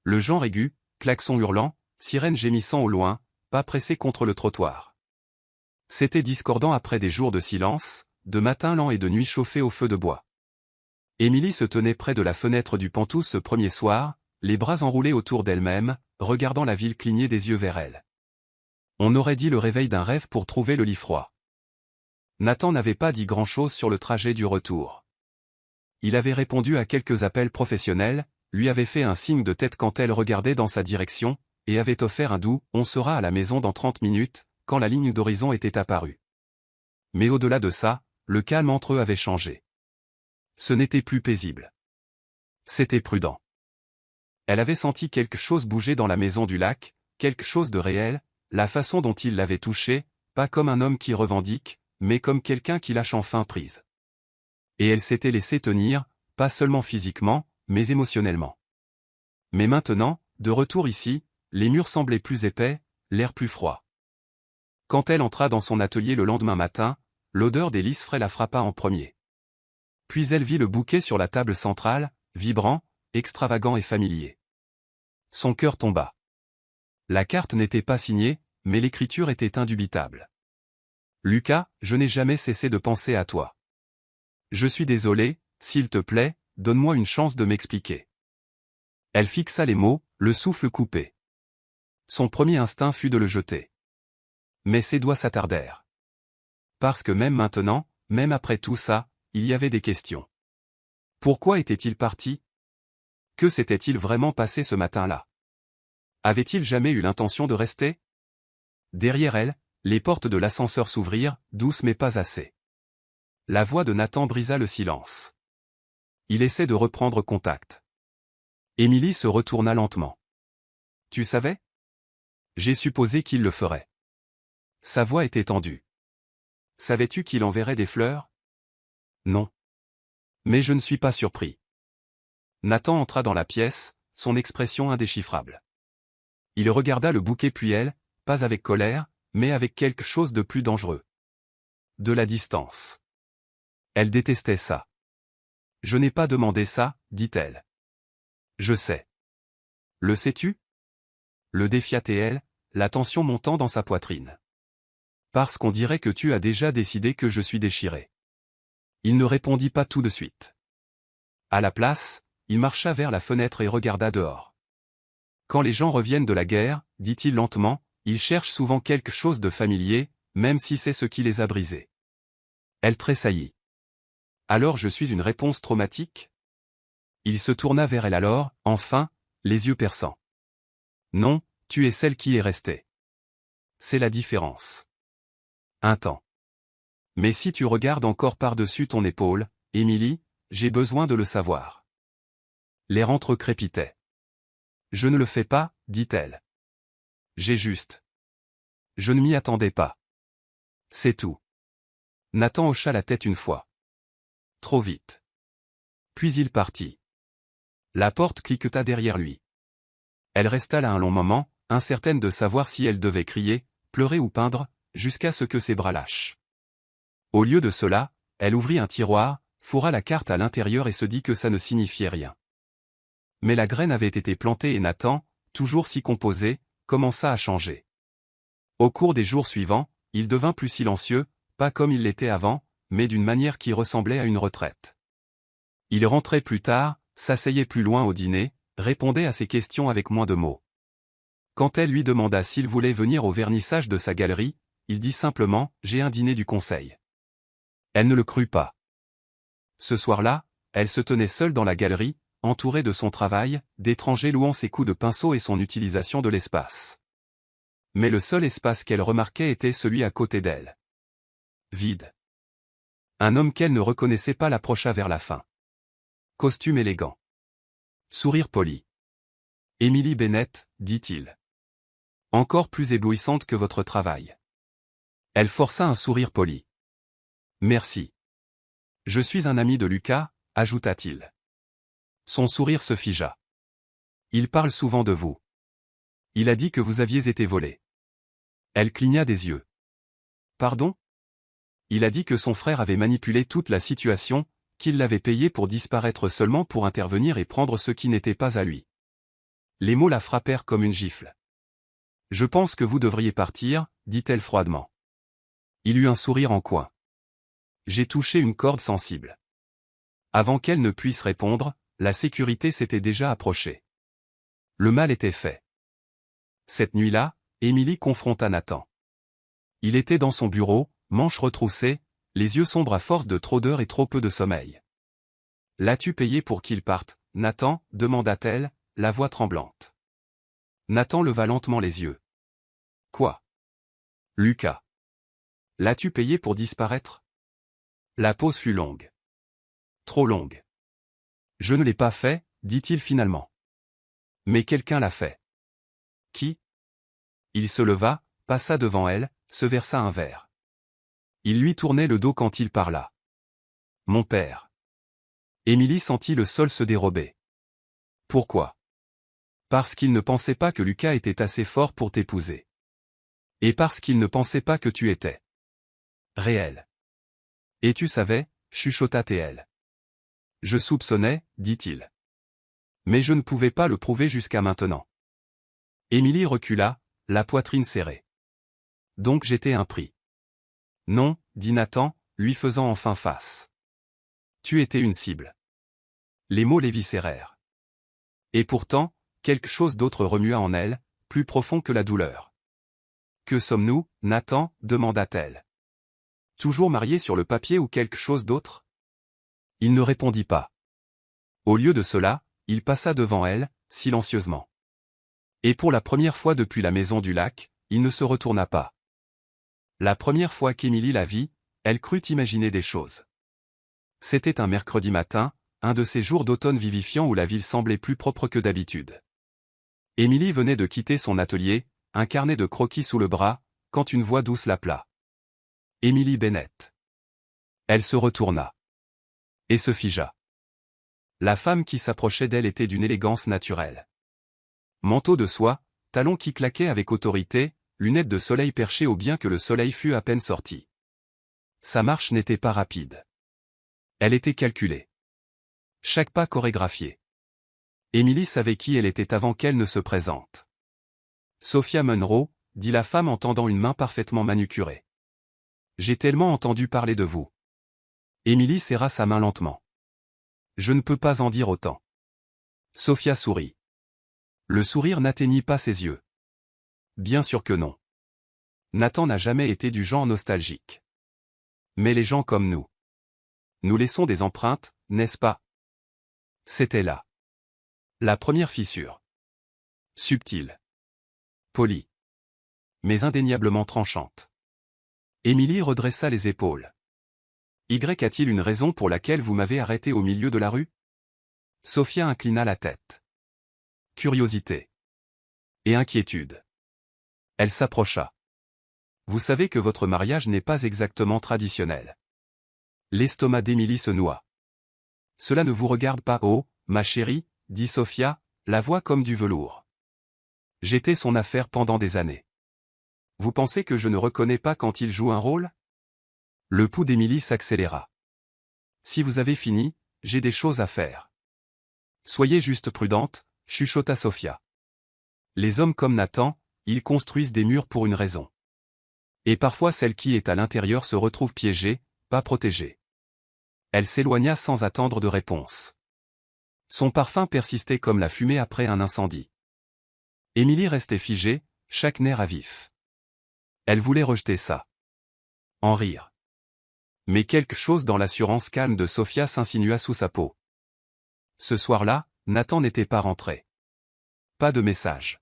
Le genre aigu, klaxon hurlant, sirène gémissant au loin, pas pressé contre le trottoir. C'était discordant après des jours de silence, de matins lents et de nuits chauffées au feu de bois. Émilie se tenait près de la fenêtre du Penthouse ce premier soir, les bras enroulés autour d'elle-même, regardant la ville cligner des yeux vers elle. On aurait dit le réveil d'un rêve pour trouver le lit froid. Nathan n'avait pas dit grand-chose sur le trajet du retour. Il avait répondu à quelques appels professionnels, lui avait fait un signe de tête quand elle regardait dans sa direction, et avait offert un doux « on sera à la maison dans 30 minutes » quand la ligne d'horizon était apparue. Mais au-delà de ça, le calme entre eux avait changé. Ce n'était plus paisible. C'était prudent. Elle avait senti quelque chose bouger dans la maison du lac, quelque chose de réel, la façon dont il l'avait touchée, pas comme un homme qui revendique, mais comme quelqu'un qui lâche enfin prise. Et elle s'était laissée tenir, pas seulement physiquement, mais émotionnellement. Mais maintenant, De retour ici, les murs semblaient plus épais, l'air plus froid. Quand elle entra dans son atelier le lendemain matin, l'odeur des lys frais la frappa en premier. Puis elle vit le bouquet sur la table centrale, vibrant, extravagant et familier. Son cœur tomba. La carte n'était pas signée, mais l'écriture était indubitable. Lucas, je n'ai jamais cessé de penser à toi. Je suis désolé, s'il te plaît, donne-moi une chance de m'expliquer. Elle fixa les mots, le souffle coupé. Son premier instinct fut de le jeter. Mais ses doigts s'attardèrent. Parce que même maintenant, même après tout ça, il y avait des questions. Pourquoi était-il parti? Que s'était-il vraiment passé ce matin-là? Avait-il jamais eu l'intention de rester? Derrière elle, les portes de l'ascenseur s'ouvrirent, douces mais pas assez. La voix de Nathan brisa le silence. Il essaie de reprendre contact. Émilie se retourna lentement. Tu savais? J'ai supposé qu'il le ferait. Sa voix était tendue. Savais-tu qu'il enverrait des fleurs? Non. Mais je ne suis pas surpris. Nathan entra dans la pièce, son expression indéchiffrable. Il regarda le bouquet puis elle, pas avec colère, mais avec quelque chose de plus dangereux. De la distance. Elle détestait ça. Je n'ai pas demandé ça, dit-elle. Je sais. Le sais-tu? Le défiatait elle, la tension montant dans sa poitrine. Parce qu'on dirait que tu as déjà décidé que je suis déchiré. Il ne répondit pas tout de suite. À la place, il marcha vers la fenêtre et regarda dehors. Quand les gens reviennent de la guerre, dit-il lentement, ils cherchent souvent quelque chose de familier, même si c'est ce qui les a brisés. Elle tressaillit. Alors je suis une réponse traumatique? Il se tourna vers elle alors, enfin, les yeux perçants. Non, tu es celle qui est restée. C'est la différence. Un temps. Mais si tu regardes encore par-dessus ton épaule, Émilie, j'ai besoin de le savoir. L'air entrecrépitait. Je ne le fais pas, dit-elle. J'ai juste. Je ne m'y attendais pas. C'est tout. Nathan hocha la tête une fois. Trop vite. Puis il partit. La porte cliqueta derrière lui. Elle resta là un long moment, incertaine de savoir si elle devait crier, pleurer ou peindre, jusqu'à ce que ses bras lâchent. Au lieu de cela, elle ouvrit un tiroir, fourra la carte à l'intérieur et se dit que ça ne signifiait rien. Mais la graine avait été plantée et Nathan, toujours si composé, commença à changer. Au cours des jours suivants, il devint plus silencieux, pas comme il l'était avant, mais d'une manière qui ressemblait à une retraite. Il rentrait plus tard, s'asseyait plus loin au dîner, répondait à ses questions avec moins de mots. Quand elle lui demanda s'il voulait venir au vernissage de sa galerie, il dit simplement « J'ai un dîner du conseil ». Elle ne le crut pas. Ce soir-là, elle se tenait seule dans la galerie, entourée de son travail, d'étrangers louant ses coups de pinceau et son utilisation de l'espace. Mais le seul espace qu'elle remarquait était celui à côté d'elle. Vide. Un homme qu'elle ne reconnaissait pas l'approcha vers la fin. Costume élégant. Sourire poli. Émilie Bennett, dit-il. Encore plus éblouissante que votre travail. Elle força un sourire poli. Merci. Je suis un ami de Lucas, ajouta-t-il. Son sourire se figea. Il parle souvent de vous. Il a dit que vous aviez été volé. Elle cligna des yeux. Pardon? Il a dit que son frère avait manipulé toute la situation, qu'il l'avait payé pour disparaître seulement pour intervenir et prendre ce qui n'était pas à lui. Les mots la frappèrent comme une gifle. Je pense que vous devriez partir, dit-elle froidement. Il eut un sourire en coin. J'ai touché une corde sensible. Avant qu'elle ne puisse répondre, la sécurité s'était déjà approchée. Le mal était fait. Cette nuit-là, Émilie confronta Nathan. Il était dans son bureau, manches retroussées, les yeux sombres à force de trop d'heures et trop peu de sommeil. L'as-tu payé pour qu'il parte, Nathan, demanda-t-elle, la voix tremblante. Nathan leva lentement les yeux. Quoi? Lucas. L'as-tu payé pour disparaître? La pause fut longue. Trop longue. Je ne l'ai pas fait, dit-il finalement. Mais quelqu'un l'a fait. Qui? Il se leva, passa devant elle, se versa un verre. Il lui tournait le dos quand il parla. Mon père. Émilie sentit le sol se dérober. Pourquoi? Parce qu'il ne pensait pas que Lucas était assez fort pour t'épouser. Et parce qu'il ne pensait pas que tu étais réel. Et tu savais, chuchota TL. Je soupçonnais, dit-il. Mais je ne pouvais pas le prouver jusqu'à maintenant. Émilie recula, la poitrine serrée. Donc j'étais un prix. Non, dit Nathan, lui faisant enfin face. Tu étais une cible. Les mots l'éviscérèrent. Et pourtant, quelque chose d'autre remua en elle, plus profond que la douleur. Que sommes-nous, Nathan, demanda-t-elle. Toujours mariés sur le papier ou quelque chose d'autre? Il ne répondit pas. Au lieu de cela, il passa devant elle, silencieusement. Et pour la première fois depuis la maison du lac, il ne se retourna pas. La première fois qu'Émilie la vit, elle crut imaginer des choses. C'était un mercredi matin, un de ces jours d'automne vivifiant où la ville semblait plus propre que d'habitude. Émilie venait de quitter son atelier, un carnet de croquis sous le bras, quand une voix douce l'appela. Émilie Bennett. Elle se retourna. Et se figea. La femme qui s'approchait d'elle était d'une élégance naturelle. Manteau de soie, talons qui claquaient avec autorité, lunettes de soleil perchées au bien que le soleil fût à peine sorti. Sa marche n'était pas rapide. Elle était calculée. Chaque pas chorégraphié. Émilie savait qui elle était avant qu'elle ne se présente. Sophia Munro, dit la femme en tendant une main parfaitement manucurée. J'ai tellement entendu parler de vous. Émilie serra sa main lentement. Je ne peux pas en dire autant. Sophia sourit. Le sourire n'atteignit pas ses yeux. Bien sûr que non. Nathan n'a jamais été du genre nostalgique. Mais les gens comme nous. Nous laissons des empreintes, n'est-ce pas? C'était là. La première fissure. Subtile. Polie. Mais indéniablement tranchante. Émilie redressa les épaules. Y a-t-il une raison pour laquelle vous m'avez arrêté au milieu de la rue? Sophia inclina la tête. Curiosité. Et inquiétude. Elle s'approcha. Vous savez que votre mariage n'est pas exactement traditionnel. L'estomac d'Émilie se noua. Cela ne vous regarde pas, oh, ma chérie, dit Sophia, la voix comme du velours. J'étais son affaire pendant des années. Vous pensez que je ne reconnais pas quand il joue un rôle? Le pouls d'Émilie s'accéléra. Si vous avez fini, j'ai des choses à faire. Soyez juste prudente, chuchota Sophia. Les hommes comme Nathan, ils construisent des murs pour une raison. Et parfois celle qui est à l'intérieur se retrouve piégée, pas protégée. Elle s'éloigna sans attendre de réponse. Son parfum persistait comme la fumée après un incendie. Émilie restait figée, chaque nerf à vif. Elle voulait rejeter ça. En rire. Mais quelque chose dans l'assurance calme de Sophia s'insinua sous sa peau. Ce soir-là, Nathan n'était pas rentré. Pas de message.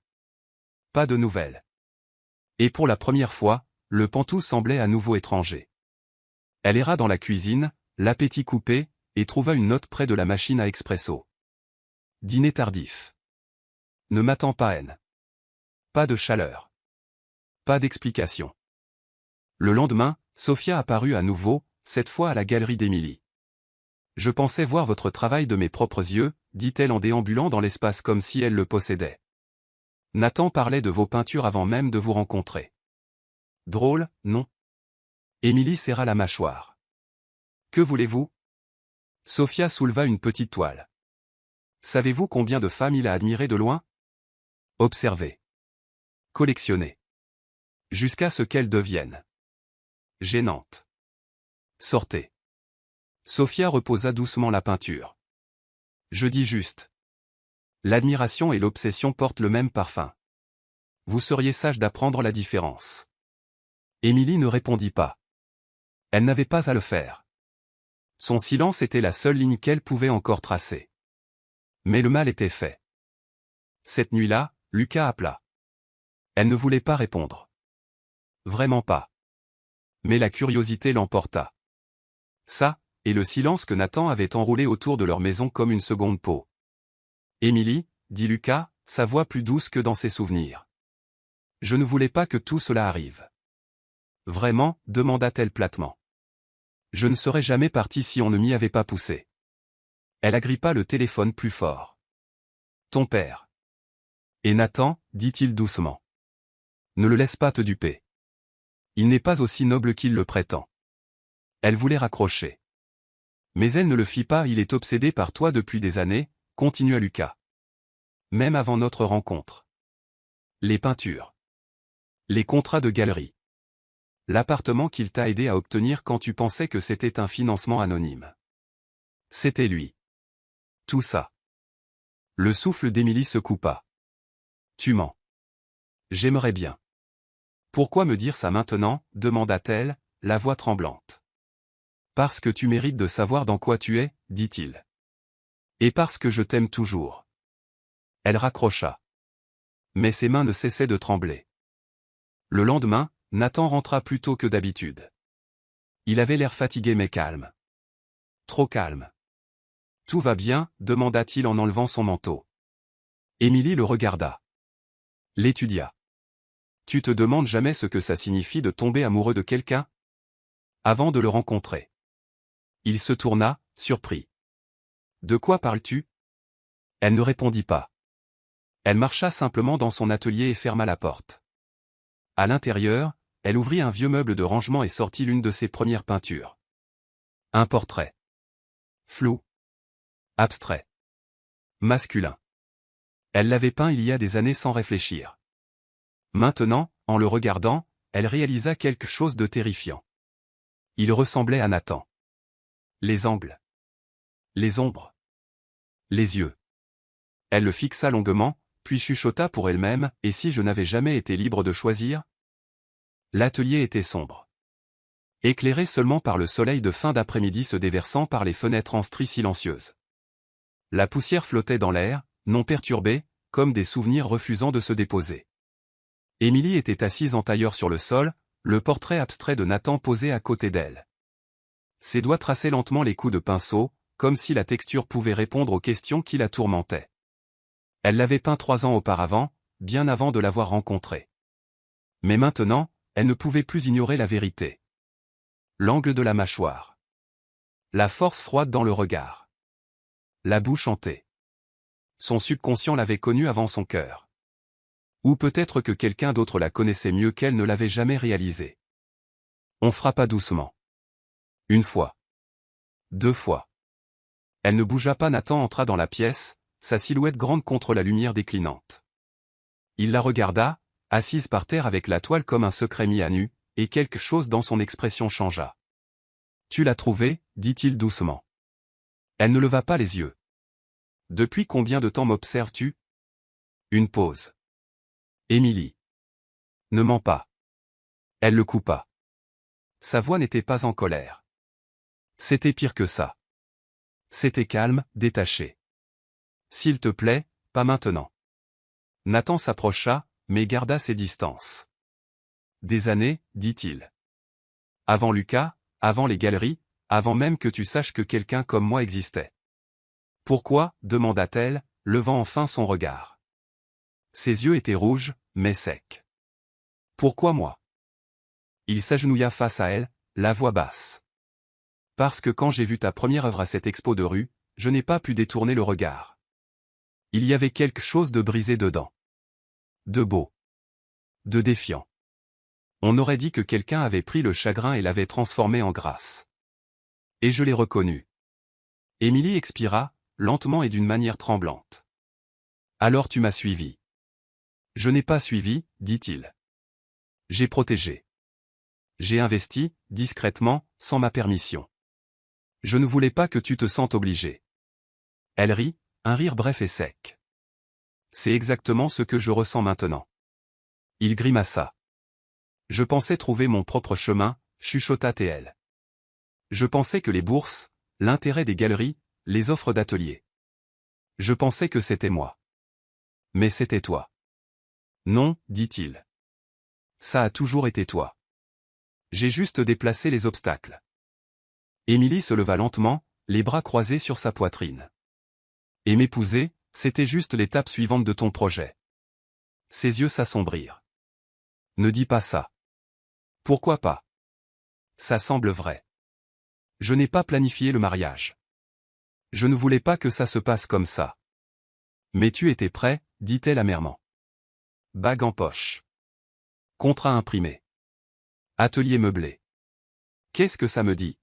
Pas de nouvelles. Et pour la première fois, le Pantou semblait à nouveau étranger. Elle erra dans la cuisine, l'appétit coupé, et trouva une note près de la machine à expresso. Dîner tardif. Ne m'attends pas, haine. Pas de chaleur. Pas d'explication. Le lendemain, Sophia apparut à nouveau, cette fois à la galerie d'Émilie. Je pensais voir votre travail de mes propres yeux, dit-elle en déambulant dans l'espace comme si elle le possédait. Nathan parlait de vos peintures avant même de vous rencontrer. Drôle, non? Émilie serra la mâchoire. Que voulez-vous? Sophia souleva une petite toile. Savez-vous combien de femmes il a admirées de loin? Observez. Collectionnez. Jusqu'à ce qu'elles deviennent gênantes. Sortez. Sophia reposa doucement la peinture. Je dis juste. L'admiration et l'obsession portent le même parfum. Vous seriez sage d'apprendre la différence. Émilie ne répondit pas. Elle n'avait pas à le faire. Son silence était la seule ligne qu'elle pouvait encore tracer. Mais le mal était fait. Cette nuit-là, Lucas appela. Elle ne voulait pas répondre. Vraiment pas. Mais la curiosité l'emporta. Ça, et le silence que Nathan avait enroulé autour de leur maison comme une seconde peau. Émilie, dit Lucas, sa voix plus douce que dans ses souvenirs. Je ne voulais pas que tout cela arrive. Vraiment, demanda-t-elle platement. Je ne serais jamais partie si on ne m'y avait pas poussé. Elle agrippa le téléphone plus fort. Ton père. Et Nathan, dit-il doucement. Ne le laisse pas te duper. Il n'est pas aussi noble qu'il le prétend. Elle voulait raccrocher. Mais elle ne le fit pas, il est obsédé par toi depuis des années, continua Lucas. Même avant notre rencontre. Les peintures. Les contrats de galerie. L'appartement qu'il t'a aidé à obtenir quand tu pensais que c'était un financement anonyme. C'était lui. Tout ça. Le souffle d'Émilie se coupa. Tu mens. J'aimerais bien. Pourquoi me dire ça maintenant, demanda-t-elle, la voix tremblante. Parce que tu mérites de savoir dans quoi tu es, dit-il. Et parce que je t'aime toujours. Elle raccrocha. Mais ses mains ne cessaient de trembler. Le lendemain, Nathan rentra plus tôt que d'habitude. Il avait l'air fatigué mais calme. Trop calme. Tout va bien, demanda-t-il en enlevant son manteau. Émilie le regarda. L'étudia. Tu te demandes jamais ce que ça signifie de tomber amoureux de quelqu'un? Avant de le rencontrer. Il se tourna, surpris. De quoi parles-tu? Elle ne répondit pas. Elle marcha simplement dans son atelier et ferma la porte. À l'intérieur, elle ouvrit un vieux meuble de rangement et sortit l'une de ses premières peintures. Un portrait. Flou. Abstrait. Masculin. Elle l'avait peint il y a des années sans réfléchir. Maintenant, en le regardant, elle réalisa quelque chose de terrifiant. Il ressemblait à Nathan. Les angles. Les ombres. Les yeux. Elle le fixa longuement, puis chuchota pour elle-même, « Et si je n'avais jamais été libre de choisir ?» L'atelier était sombre. Éclairé seulement par le soleil de fin d'après-midi se déversant par les fenêtres en stries silencieuses. La poussière flottait dans l'air, non perturbée, comme des souvenirs refusant de se déposer. Émilie était assise en tailleur sur le sol, le portrait abstrait de Nathan posé à côté d'elle. Ses doigts traçaient lentement les coups de pinceau, comme si la texture pouvait répondre aux questions qui la tourmentaient. Elle l'avait peint 3 ans auparavant, bien avant de l'avoir rencontré. Mais maintenant, elle ne pouvait plus ignorer la vérité. L'angle de la mâchoire. La force froide dans le regard. La bouche hantée. Son subconscient l'avait connue avant son cœur. Ou peut-être que quelqu'un d'autre la connaissait mieux qu'elle ne l'avait jamais réalisé. On frappa doucement. 1 fois. 2 fois. Elle ne bougea pas. Nathan entra dans la pièce, sa silhouette grande contre la lumière déclinante. Il la regarda, assise par terre avec la toile comme un secret mis à nu, et quelque chose dans son expression changea. « Tu l'as trouvée ?» dit-il doucement. Elle ne leva pas les yeux. « Depuis combien de temps m'observes-tu ?» Une pause. « Émilie. Ne mens pas. » Elle le coupa. Sa voix n'était pas en colère. C'était pire que ça. C'était calme, détaché. « S'il te plaît, pas maintenant. » Nathan s'approcha, mais garda ses distances. « Des années, dit-il. Avant Lucas, avant les galeries, avant même que tu saches que quelqu'un comme moi existait. »« Pourquoi ?» demanda-t-elle, levant enfin son regard. Ses yeux étaient rouges, mais secs. « Pourquoi moi ?» Il s'agenouilla face à elle, la voix basse. « Parce que quand j'ai vu ta première œuvre à cette expo de rue, je n'ai pas pu détourner le regard. Il y avait quelque chose de brisé dedans. De beau. De défiant. On aurait dit que quelqu'un avait pris le chagrin et l'avait transformé en grâce. Et je l'ai reconnu. » Émilie expira, lentement et d'une manière tremblante. « Alors tu m'as suivi. » »« Je n'ai pas suivi, dit-il. J'ai protégé. J'ai investi, discrètement, sans ma permission. Je ne voulais pas que tu te sentes obligé. » Elle rit, un rire bref et sec. « C'est exactement ce que je ressens maintenant. » Il grimaça. « Je pensais trouver mon propre chemin, » chuchota-t-elle. « Je pensais que les bourses, l'intérêt des galeries, les offres d'atelier. Je pensais que c'était moi. Mais c'était toi. » « Non, dit-il. Ça a toujours été toi. J'ai juste déplacé les obstacles. » Émilie se leva lentement, les bras croisés sur sa poitrine. « Et m'épouser, c'était juste l'étape suivante de ton projet. » Ses yeux s'assombrirent. « Ne dis pas ça. » »« Pourquoi pas? Ça semble vrai. Je n'ai pas planifié le mariage. Je ne voulais pas que ça se passe comme ça. » « Mais tu étais prêt, dit-elle amèrement. Bague en poche. Contrat imprimé. Atelier meublé. Qu'est-ce que ça me dit?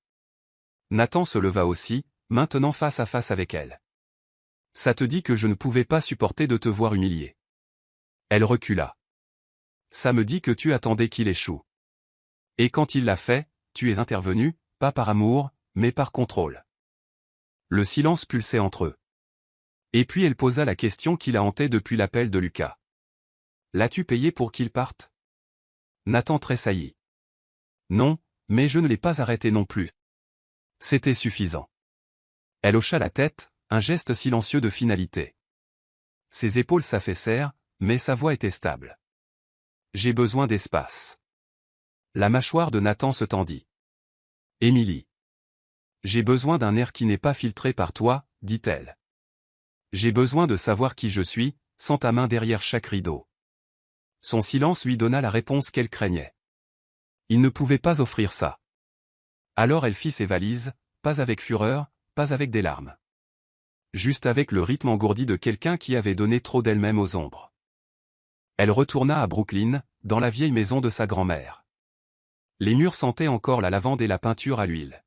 Nathan se leva aussi, maintenant face à face avec elle. Ça te dit que je ne pouvais pas supporter de te voir humiliée. Elle recula. Ça me dit que tu attendais qu'il échoue. Et quand il l'a fait, tu es intervenu, pas par amour, mais par contrôle. Le silence pulsait entre eux. Et puis elle posa la question qui la hantait depuis l'appel de Lucas. L'as-tu payé pour qu'il parte? Nathan tressaillit. Non, mais je ne l'ai pas arrêté non plus. C'était suffisant. Elle hocha la tête, un geste silencieux de finalité. Ses épaules s'affaissèrent, mais sa voix était stable. J'ai besoin d'espace. La mâchoire de Nathan se tendit. Émilie. J'ai besoin d'un air qui n'est pas filtré par toi, dit-elle. J'ai besoin de savoir qui je suis, sans ta main derrière chaque rideau. Son silence lui donna la réponse qu'elle craignait. Il ne pouvait pas offrir ça. Alors elle fit ses valises, pas avec fureur, pas avec des larmes. Juste avec le rythme engourdi de quelqu'un qui avait donné trop d'elle-même aux ombres. Elle retourna à Brooklyn, dans la vieille maison de sa grand-mère. Les murs sentaient encore la lavande et la peinture à l'huile.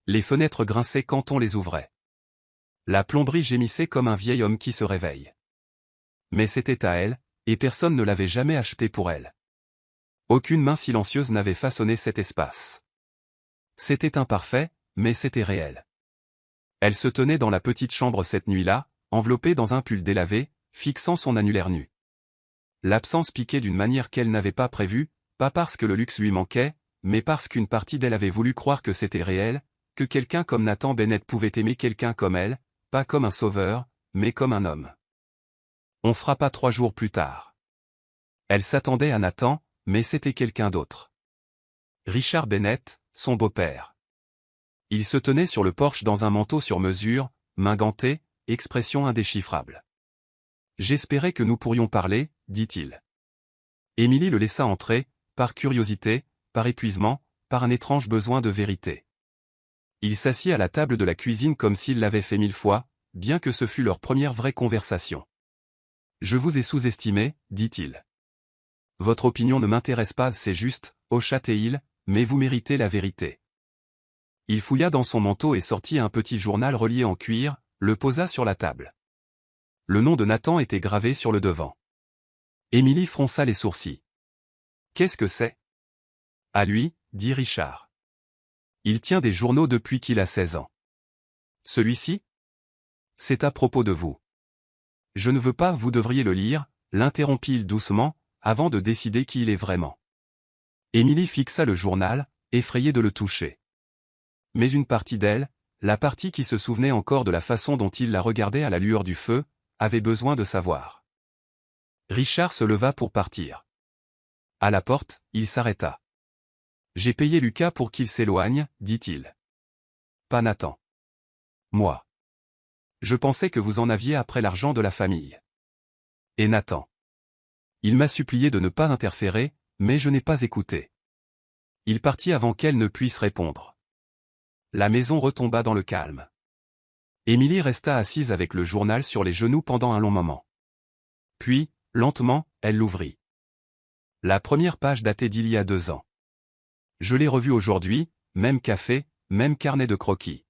Les fenêtres grinçaient quand on les ouvrait. La plomberie gémissait comme un vieil homme qui se réveille. Mais c'était à elle, et personne ne l'avait jamais acheté pour elle. Aucune main silencieuse n'avait façonné cet espace. C'était imparfait, mais c'était réel. Elle se tenait dans la petite chambre cette nuit-là, enveloppée dans un pull délavé, fixant son annulaire nu. L'absence piquait d'une manière qu'elle n'avait pas prévue, pas parce que le luxe lui manquait, mais parce qu'une partie d'elle avait voulu croire que c'était réel, que quelqu'un comme Nathan Bennett pouvait aimer quelqu'un comme elle, pas comme un sauveur, mais comme un homme. On frappa 3 jours plus tard. Elle s'attendait à Nathan, mais c'était quelqu'un d'autre. Richard Bennett, son beau-père. Il se tenait sur le porche dans un manteau sur mesure, main gantée, expression indéchiffrable. J'espérais que nous pourrions parler, dit-il. Émilie le laissa entrer, par curiosité, par épuisement, par un étrange besoin de vérité. Il s'assit à la table de la cuisine comme s'il l'avait fait 1000 fois, bien que ce fût leur première vraie conversation. Je vous ai sous-estimé, dit-il. Votre opinion ne m'intéresse pas, c'est juste, hocha-t-il, mais vous méritez la vérité. Il fouilla dans son manteau et sortit un petit journal relié en cuir, le posa sur la table. Le nom de Nathan était gravé sur le devant. Émilie fronça les sourcils. Qu'est-ce que c'est? À lui, dit Richard. Il tient des journaux depuis qu'il a 16 ans. Celui-ci? C'est à propos de vous. Je ne veux pas, vous devriez le lire, l'interrompit-il doucement, avant de décider qui il est vraiment. Émilie fixa le journal, effrayée de le toucher. Mais une partie d'elle, la partie qui se souvenait encore de la façon dont il la regardait à la lueur du feu, avait besoin de savoir. Richard se leva pour partir. À la porte, il s'arrêta. J'ai payé Lucas pour qu'il s'éloigne, dit-il. Pas Nathan. Moi. Je pensais que vous en aviez après l'argent de la famille. Et Nathan. Il m'a supplié de ne pas interférer, mais je n'ai pas écouté. Il partit avant qu'elle ne puisse répondre. La maison retomba dans le calme. Émilie resta assise avec le journal sur les genoux pendant un long moment. Puis, lentement, elle l'ouvrit. La première page datait d'il y a 2 ans. Je l'ai revue aujourd'hui, même café, même carnet de croquis.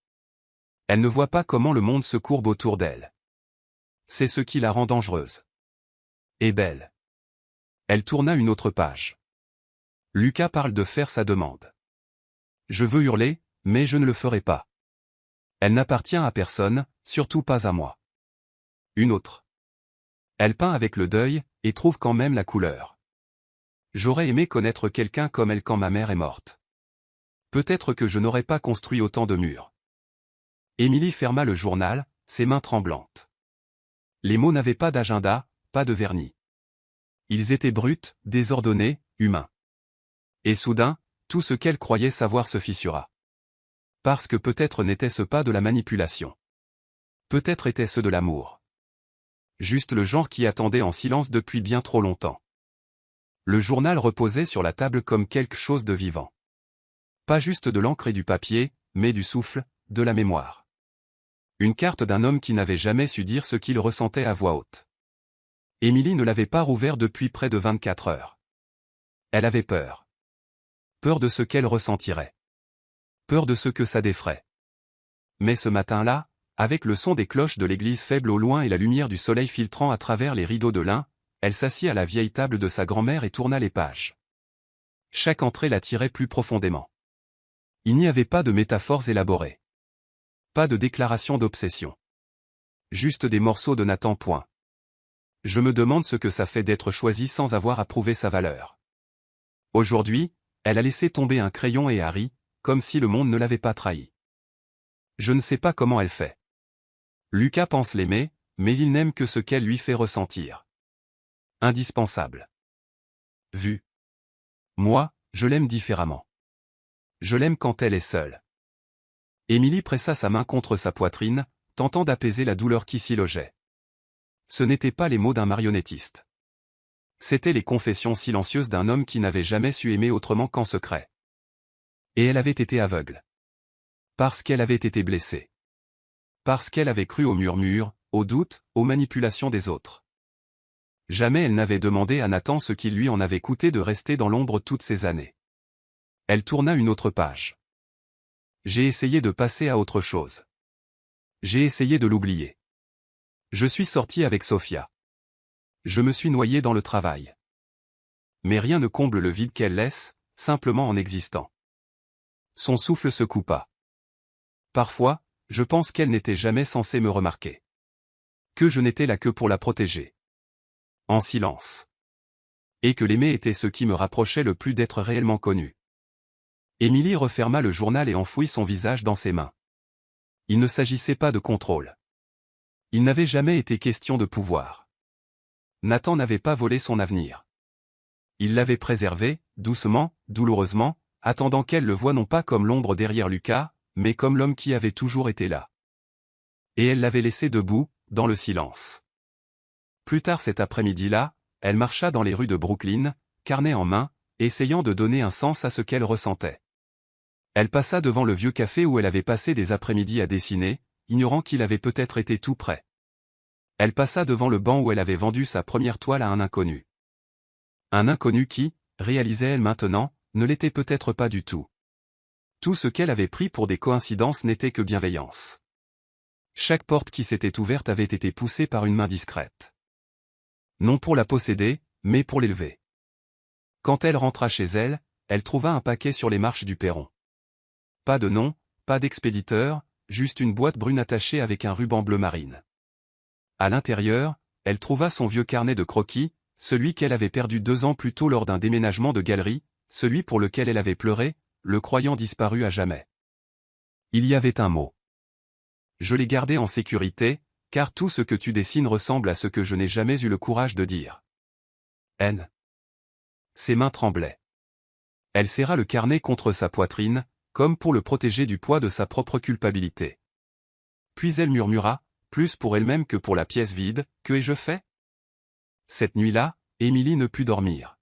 Elle ne voit pas comment le monde se courbe autour d'elle. C'est ce qui la rend dangereuse. Et belle. Elle tourna une autre page. Lucas parle de faire sa demande. Je veux hurler, mais je ne le ferai pas. Elle n'appartient à personne, surtout pas à moi. Une autre. Elle peint avec le deuil, et trouve quand même la couleur. J'aurais aimé connaître quelqu'un comme elle quand ma mère est morte. Peut-être que je n'aurais pas construit autant de murs. Émilie ferma le journal, ses mains tremblantes. Les mots n'avaient pas d'agenda, pas de vernis. Ils étaient bruts, désordonnés, humains. Et soudain, tout ce qu'elle croyait savoir se fissura. Parce que peut-être n'était-ce pas de la manipulation. Peut-être était-ce de l'amour. Juste le genre qui attendait en silence depuis bien trop longtemps. Le journal reposait sur la table comme quelque chose de vivant. Pas juste de l'encre et du papier, mais du souffle, de la mémoire. Une carte d'un homme qui n'avait jamais su dire ce qu'il ressentait à voix haute. Émilie ne l'avait pas rouvert depuis près de 24 heures. Elle avait peur. Peur de ce qu'elle ressentirait. Peur de ce que ça déferait. Mais ce matin-là, avec le son des cloches de l'église faible au loin et la lumière du soleil filtrant à travers les rideaux de lin, elle s'assit à la vieille table de sa grand-mère et tourna les pages. Chaque entrée l'attirait plus profondément. Il n'y avait pas de métaphores élaborées. Pas de déclaration d'obsession. Juste des morceaux de Nathan. Point. Je me demande ce que ça fait d'être choisi sans avoir à prouver sa valeur. Aujourd'hui, elle a laissé tomber un crayon et Harry, comme si le monde ne l'avait pas trahi. Je ne sais pas comment elle fait. Lucas pense l'aimer, mais il n'aime que ce qu'elle lui fait ressentir. Indispensable. Vu. Moi, je l'aime différemment. Je l'aime quand elle est seule. Émilie pressa sa main contre sa poitrine, tentant d'apaiser la douleur qui s'y logeait. Ce n'étaient pas les mots d'un marionnettiste. C'étaient les confessions silencieuses d'un homme qui n'avait jamais su aimer autrement qu'en secret. Et elle avait été aveugle. Parce qu'elle avait été blessée. Parce qu'elle avait cru aux murmures, aux doutes, aux manipulations des autres. Jamais elle n'avait demandé à Nathan ce qu'il lui en avait coûté de rester dans l'ombre toutes ces années. Elle tourna une autre page. J'ai essayé de passer à autre chose. J'ai essayé de l'oublier. Je suis sorti avec Sophia. Je me suis noyé dans le travail. Mais rien ne comble le vide qu'elle laisse, simplement en existant. Son souffle se coupa. Parfois, je pense qu'elle n'était jamais censée me remarquer. Que je n'étais là que pour la protéger. En silence. Et que l'aimer était ce qui me rapprochait le plus d'être réellement connu. Émilie referma le journal et enfouit son visage dans ses mains. Il ne s'agissait pas de contrôle. Il n'avait jamais été question de pouvoir. Nathan n'avait pas volé son avenir. Il l'avait préservé, doucement, douloureusement, attendant qu'elle le voie non pas comme l'ombre derrière Lucas, mais comme l'homme qui avait toujours été là. Et elle l'avait laissé debout, dans le silence. Plus tard cet après-midi-là, elle marcha dans les rues de Brooklyn, carnet en main, essayant de donner un sens à ce qu'elle ressentait. Elle passa devant le vieux café où elle avait passé des après-midi à dessiner, ignorant qu'il avait peut-être été tout près. Elle passa devant le banc où elle avait vendu sa première toile à un inconnu. Un inconnu qui, réalisait-elle maintenant, ne l'était peut-être pas du tout. Tout ce qu'elle avait pris pour des coïncidences n'était que bienveillance. Chaque porte qui s'était ouverte avait été poussée par une main discrète. Non pour la posséder, mais pour l'élever. Quand elle rentra chez elle, elle trouva un paquet sur les marches du perron. Pas de nom, pas d'expéditeur, juste une boîte brune attachée avec un ruban bleu marine. À l'intérieur, elle trouva son vieux carnet de croquis, celui qu'elle avait perdu 2 ans plus tôt lors d'un déménagement de galerie, celui pour lequel elle avait pleuré, le croyant disparu à jamais. Il y avait un mot. Je l'ai gardé en sécurité, car tout ce que tu dessines ressemble à ce que je n'ai jamais eu le courage de dire. N. Ses mains tremblaient. Elle serra le carnet contre sa poitrine, comme pour le protéger du poids de sa propre culpabilité. Puis elle murmura, plus pour elle-même que pour la pièce vide, « Que ai-je fait ?» Cette nuit-là, Émilie ne put dormir.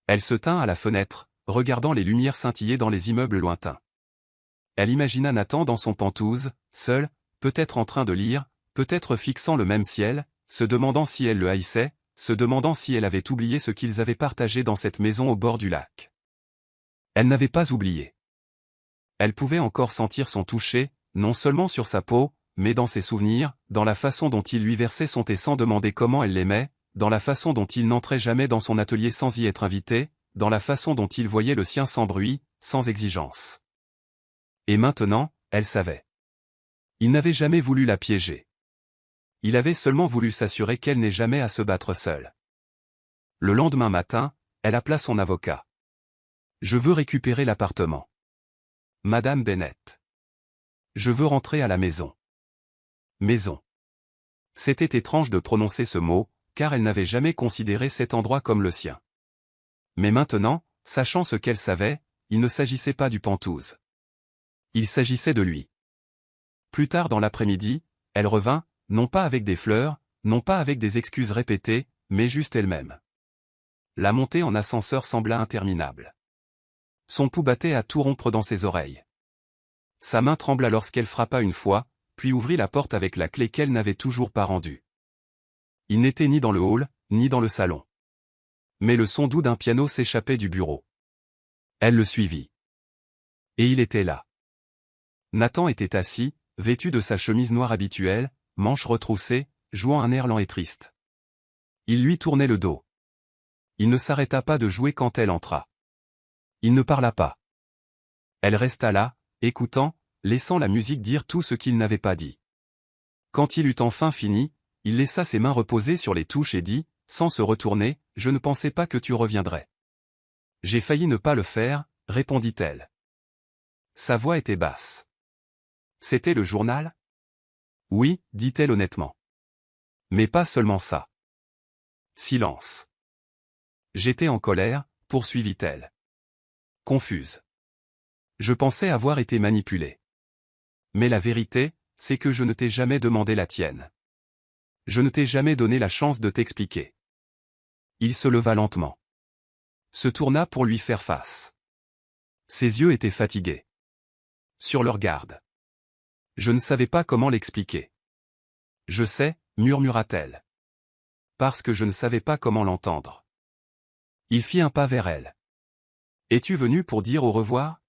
Elle se tint à la fenêtre, regardant les lumières scintiller dans les immeubles lointains. Elle imagina Nathan dans son pentouse, seul, peut-être en train de lire, peut-être fixant le même ciel, se demandant si elle le haïssait, se demandant si elle avait oublié ce qu'ils avaient partagé dans cette maison au bord du lac. Elle n'avait pas oublié. Elle pouvait encore sentir son toucher, non seulement sur sa peau, mais dans ses souvenirs, dans la façon dont il lui versait son thé sans demander comment elle l'aimait, dans la façon dont il n'entrait jamais dans son atelier sans y être invité, dans la façon dont il voyait le sien sans bruit, sans exigence. Et maintenant, elle savait. Il n'avait jamais voulu la piéger. Il avait seulement voulu s'assurer qu'elle n'ait jamais à se battre seule. Le lendemain matin, elle appela son avocat. « Je veux récupérer l'appartement. Madame Bennett. Je veux rentrer à la maison. » Maison. C'était étrange de prononcer ce mot, car elle n'avait jamais considéré cet endroit comme le sien. Mais maintenant, sachant ce qu'elle savait, il ne s'agissait pas du pentouse. Il s'agissait de lui. Plus tard dans l'après-midi, elle revint, non pas avec des fleurs, non pas avec des excuses répétées, mais juste elle-même. La montée en ascenseur sembla interminable. Son pouls battait à tout rompre dans ses oreilles. Sa main trembla lorsqu'elle frappa une fois, puis ouvrit la porte avec la clé qu'elle n'avait toujours pas rendue. Il n'était ni dans le hall, ni dans le salon. Mais le son doux d'un piano s'échappait du bureau. Elle le suivit. Et il était là. Nathan était assis, vêtu de sa chemise noire habituelle, manches retroussées, jouant un air lent et triste. Il lui tournait le dos. Il ne s'arrêta pas de jouer quand elle entra. Il ne parla pas. Elle resta là, écoutant, laissant la musique dire tout ce qu'il n'avait pas dit. Quand il eut enfin fini, il laissa ses mains reposer sur les touches et dit, sans se retourner, « Je ne pensais pas que tu reviendrais. » « J'ai failli ne pas le faire, » répondit-elle. Sa voix était basse. « C'était le journal ?» « Oui, » dit-elle honnêtement. « Mais pas seulement ça. » Silence. « J'étais en colère, » poursuivit-elle. Confuse. « Je pensais avoir été manipulée. Mais la vérité, c'est que je ne t'ai jamais demandé la tienne. Je ne t'ai jamais donné la chance de t'expliquer. » Il se leva lentement. Se tourna pour lui faire face. Ses yeux étaient fatigués. Sur leur garde. Je ne savais pas comment l'expliquer. Je sais, murmura-t-elle. Parce que je ne savais pas comment l'entendre. Il fit un pas vers elle. Es-tu venu pour dire au revoir?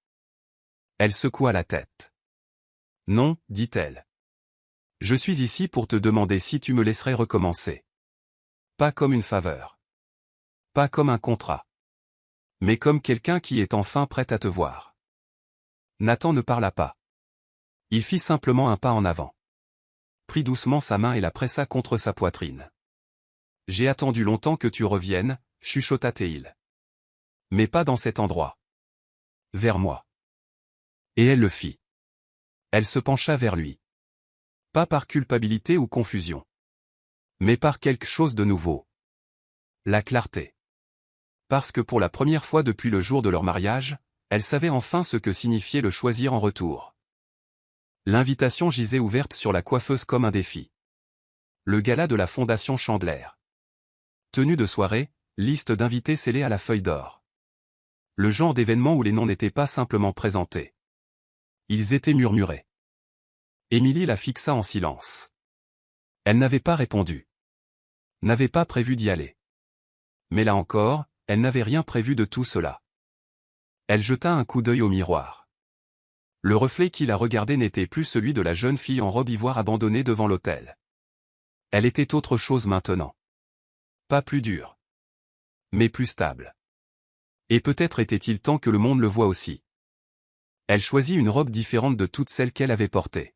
Elle secoua la tête. Non, dit-elle. Je suis ici pour te demander si tu me laisserais recommencer. Pas comme une faveur. Pas comme un contrat. Mais comme quelqu'un qui est enfin prêt à te voir. Nathan ne parla pas. Il fit simplement un pas en avant. Prit doucement sa main et la pressa contre sa poitrine. J'ai attendu longtemps que tu reviennes, chuchota Théil. Mais pas dans cet endroit. Vers moi. Et elle le fit. Elle se pencha vers lui. Pas par culpabilité ou confusion. Mais par quelque chose de nouveau. La clarté. Parce que pour la première fois depuis le jour de leur mariage, elle savait enfin ce que signifiait le choisir en retour. L'invitation gisait ouverte sur la coiffeuse comme un défi. Le gala de la Fondation Chandler. Tenue de soirée, liste d'invités scellée à la feuille d'or. Le genre d'événement où les noms n'étaient pas simplement présentés. Ils étaient murmurés. Émilie la fixa en silence. Elle n'avait pas répondu. N'avait pas prévu d'y aller. Mais là encore, elle n'avait rien prévu de tout cela. Elle jeta un coup d'œil au miroir. Le reflet qui la regardait n'était plus celui de la jeune fille en robe ivoire abandonnée devant l'autel. Elle était autre chose maintenant. Pas plus dure. Mais plus stable. Et peut-être était-il temps que le monde le voie aussi. Elle choisit une robe différente de toutes celles qu'elle avait portées.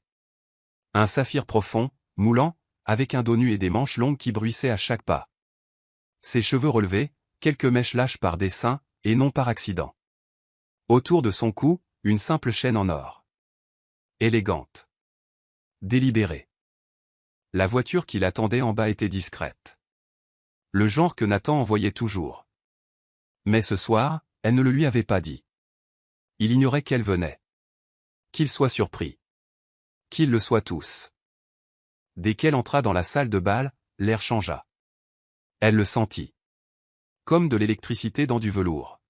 Un saphir profond, moulant, avec un dos nu et des manches longues qui bruissaient à chaque pas. Ses cheveux relevés, quelques mèches lâches par dessein, et non par accident. Autour de son cou, une simple chaîne en or. Élégante. Délibérée. La voiture qui l'attendait en bas était discrète. Le genre que Nathan envoyait toujours. Mais ce soir, elle ne le lui avait pas dit. Il ignorait qu'elle venait. Qu'il soit surpris. Qu'ils le soient tous. Dès qu'elle entra dans la salle de bal, l'air changea. Elle le sentit. Comme de l'électricité dans du velours.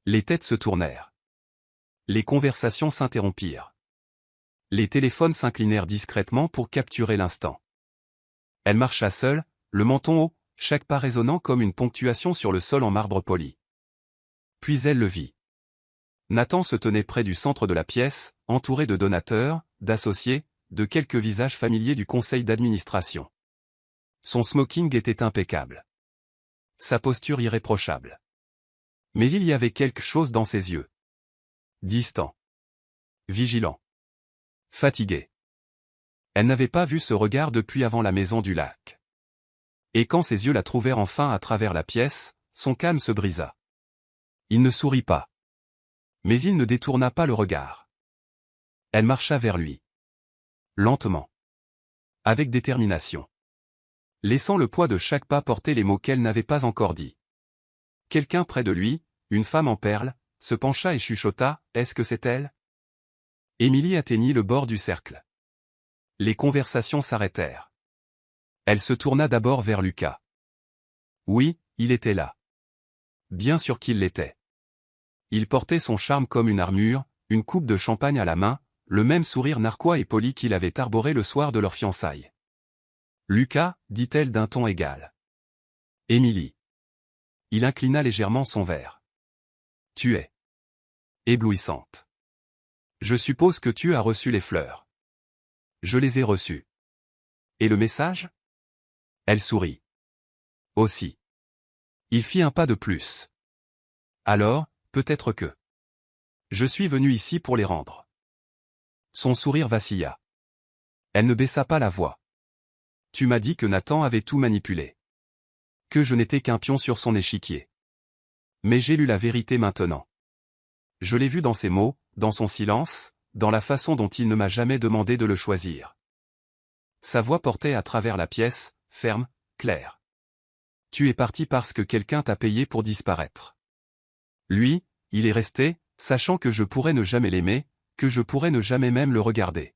Les têtes se tournèrent. Les conversations s'interrompirent. Les téléphones s'inclinèrent discrètement pour capturer l'instant. Elle marcha seule, le menton haut, chaque pas résonnant comme une ponctuation sur le sol en marbre poli. Puis elle le vit. Nathan se tenait près du centre de la pièce, entouré de donateurs, d'associés, de quelques visages familiers du conseil d'administration. Son smoking était impeccable. Sa posture irréprochable. Mais il y avait quelque chose dans ses yeux. Distant. Vigilant. Fatigué. Elle n'avait pas vu ce regard depuis avant la maison du lac. Et quand ses yeux la trouvèrent enfin à travers la pièce, son calme se brisa. Il ne sourit pas. Mais il ne détourna pas le regard. Elle marcha vers lui. Lentement. Avec détermination. Laissant le poids de chaque pas porter les mots qu'elle n'avait pas encore dits. Quelqu'un près de lui, une femme en perles, se pencha et chuchota, « Est-ce que c'est elle ?» Émilie atteignit le bord du cercle. Les conversations s'arrêtèrent. Elle se tourna d'abord vers Lucas. Oui, il était là. Bien sûr qu'il l'était. Il portait son charme comme une armure, une coupe de champagne à la main, le même sourire narquois et poli qu'il avait arboré le soir de leur fiançailles. Lucas, dit-elle d'un ton égal. Émilie. Il inclina légèrement son verre. Tu es éblouissante. Je suppose que tu as reçu les fleurs. Je les ai reçues. Et le message? Elle sourit. Aussi. Il fit un pas de plus. Alors, peut-être que je suis venu ici pour les rendre. Son sourire vacilla. Elle ne baissa pas la voix. Tu m'as dit que Nathan avait tout manipulé. Que je n'étais qu'un pion sur son échiquier. Mais j'ai lu la vérité maintenant. Je l'ai vu dans ses mots, dans son silence, dans la façon dont il ne m'a jamais demandé de le choisir. Sa voix portait à travers la pièce, ferme, claire. Tu es parti parce que quelqu'un t'a payé pour disparaître. Lui, il est resté, sachant que je pourrais ne jamais l'aimer, que je pourrais ne jamais même le regarder.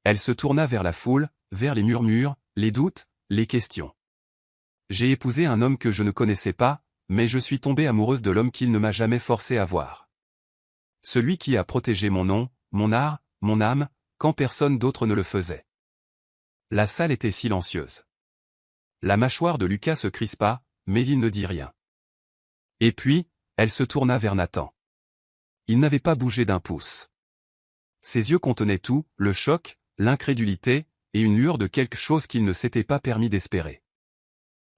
Elle se tourna vers la foule, vers les murmures, les doutes, les questions. J'ai épousé un homme que je ne connaissais pas, mais je suis tombée amoureuse de l'homme qu'il ne m'a jamais forcé à voir. Celui qui a protégé mon nom, mon art, mon âme, quand personne d'autre ne le faisait. La salle était silencieuse. La mâchoire de Lucas se crispa, mais il ne dit rien. Et puis, elle se tourna vers Nathan. Il n'avait pas bougé d'un pouce. Ses yeux contenaient tout, le choc, l'incrédulité, et une lueur de quelque chose qu'il ne s'était pas permis d'espérer.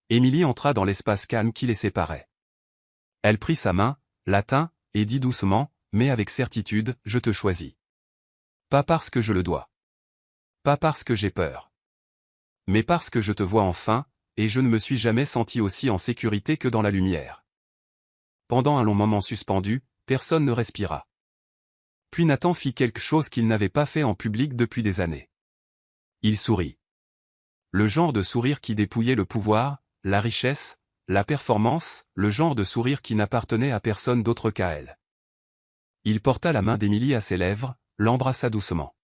Émilie entra dans l'espace calme qui les séparait. Elle prit sa main, la tint, et dit doucement, mais avec certitude, je te choisis. Pas parce que je le dois. Pas parce que j'ai peur. Mais parce que je te vois enfin, et je ne me suis jamais senti aussi en sécurité que dans la lumière. Pendant un long moment suspendu, personne ne respira. Puis Nathan fit quelque chose qu'il n'avait pas fait en public depuis des années. Il sourit. Le genre de sourire qui dépouillait le pouvoir, la richesse, la performance, le genre de sourire qui n'appartenait à personne d'autre qu'à elle. Il porta la main d'Émilie à ses lèvres, l'embrassa doucement.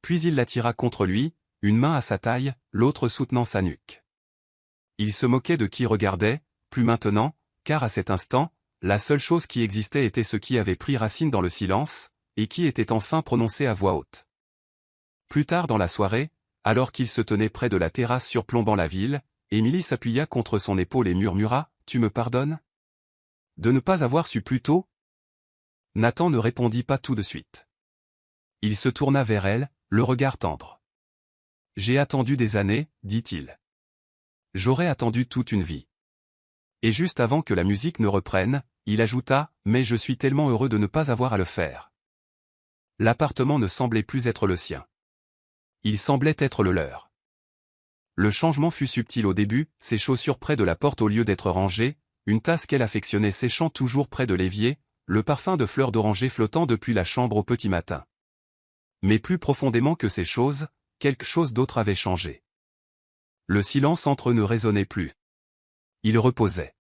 Puis il l'attira contre lui, une main à sa taille, l'autre soutenant sa nuque. Il se moquait de qui regardait, plus maintenant, car à cet instant, la seule chose qui existait était ce qui avait pris racine dans le silence, et qui était enfin prononcé à voix haute. Plus tard dans la soirée, alors qu'il se tenait près de la terrasse surplombant la ville, Émilie s'appuya contre son épaule et murmura, « Tu me pardonnes? De ne pas avoir su plus tôt ?» Nathan ne répondit pas tout de suite. Il se tourna vers elle, le regard tendre. « J'ai attendu des années, dit-il. J'aurais attendu toute une vie. » Et juste avant que la musique ne reprenne, il ajouta, « Mais je suis tellement heureux de ne pas avoir à le faire. » L'appartement ne semblait plus être le sien. Il semblait être le leur. Le changement fut subtil au début, ses chaussures près de la porte au lieu d'être rangées, une tasse qu'elle affectionnait séchant toujours près de l'évier, le parfum de fleurs d'oranger flottant depuis la chambre au petit matin. Mais plus profondément que ces choses, quelque chose d'autre avait changé. Le silence entre eux ne résonnait plus. Il reposait.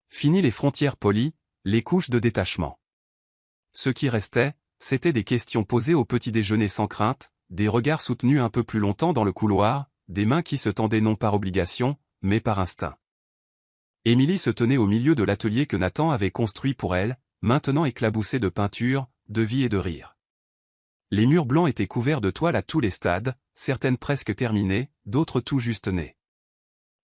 Fini les frontières polies, les couches de détachement. Ce qui restait, c'étaient des questions posées au petit déjeuner sans crainte, des regards soutenus un peu plus longtemps dans le couloir, des mains qui se tendaient non par obligation, mais par instinct. Émilie se tenait au milieu de l'atelier que Nathan avait construit pour elle, maintenant éclaboussé de peinture, de vie et de rire. Les murs blancs étaient couverts de toiles à tous les stades, certaines presque terminées, d'autres tout juste nées.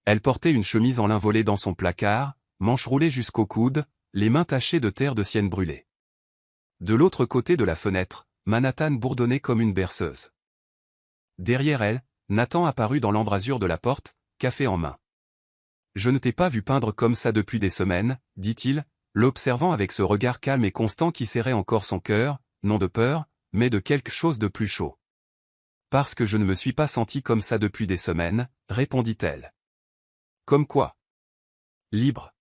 Elle portait une chemise en lin volée dans son placard, manches roulées jusqu'au coude, les mains tachées de terre de sienne brûlée. De l'autre côté de la fenêtre, Manhattan bourdonnait comme une berceuse. Derrière elle, Nathan apparut dans l'embrasure de la porte, café en main. « Je ne t'ai pas vu peindre comme ça depuis des semaines, » dit-il, l'observant avec ce regard calme et constant qui serrait encore son cœur, non de peur, mais de quelque chose de plus chaud. « Parce que je ne me suis pas sentie comme ça depuis des semaines, » répondit-elle. « Comme quoi? » « Libre. »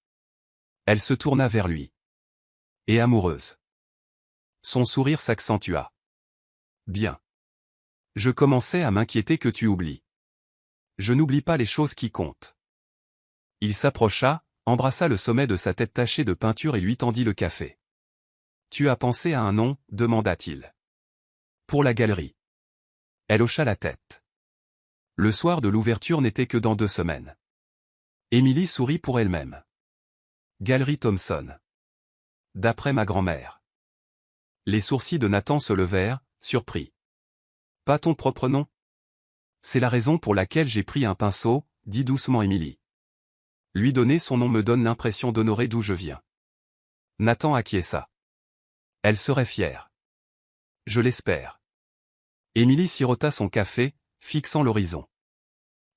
Elle se tourna vers lui. « Et amoureuse. » Son sourire s'accentua. « Bien. Je commençais à m'inquiéter que tu oublies. Je n'oublie pas les choses qui comptent. » Il s'approcha, embrassa le sommet de sa tête tachée de peinture et lui tendit le café. « Tu as pensé à un nom ?» demanda-t-il. « Pour la galerie. » Elle hocha la tête. Le soir de l'ouverture n'était que dans 2 semaines. Émilie sourit pour elle-même. « Galerie Thomson. D'après ma grand-mère. » Les sourcils de Nathan se levèrent, surpris. « Pas ton propre nom ? C'est la raison pour laquelle j'ai pris un pinceau, dit doucement Émilie. Lui donner son nom me donne l'impression d'honorer d'où je viens. Nathan acquiesça. Elle serait fière. Je l'espère. Émilie sirota son café, fixant l'horizon.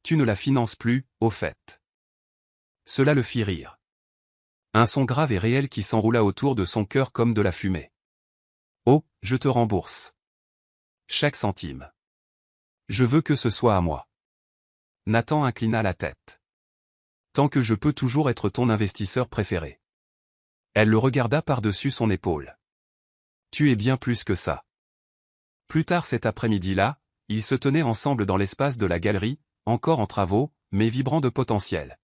Tu ne la finances plus, au fait. Cela le fit rire. Un son grave et réel qui s'enroula autour de son cœur comme de la fumée. Oh, je te rembourse. Chaque centime. Je veux que ce soit à moi. Nathan inclina la tête. Tant que je peux toujours être ton investisseur préféré. Elle le regarda par-dessus son épaule. Tu es bien plus que ça. Plus tard cet après-midi-là, ils se tenaient ensemble dans l'espace de la galerie, encore en travaux, mais vibrant de potentiel.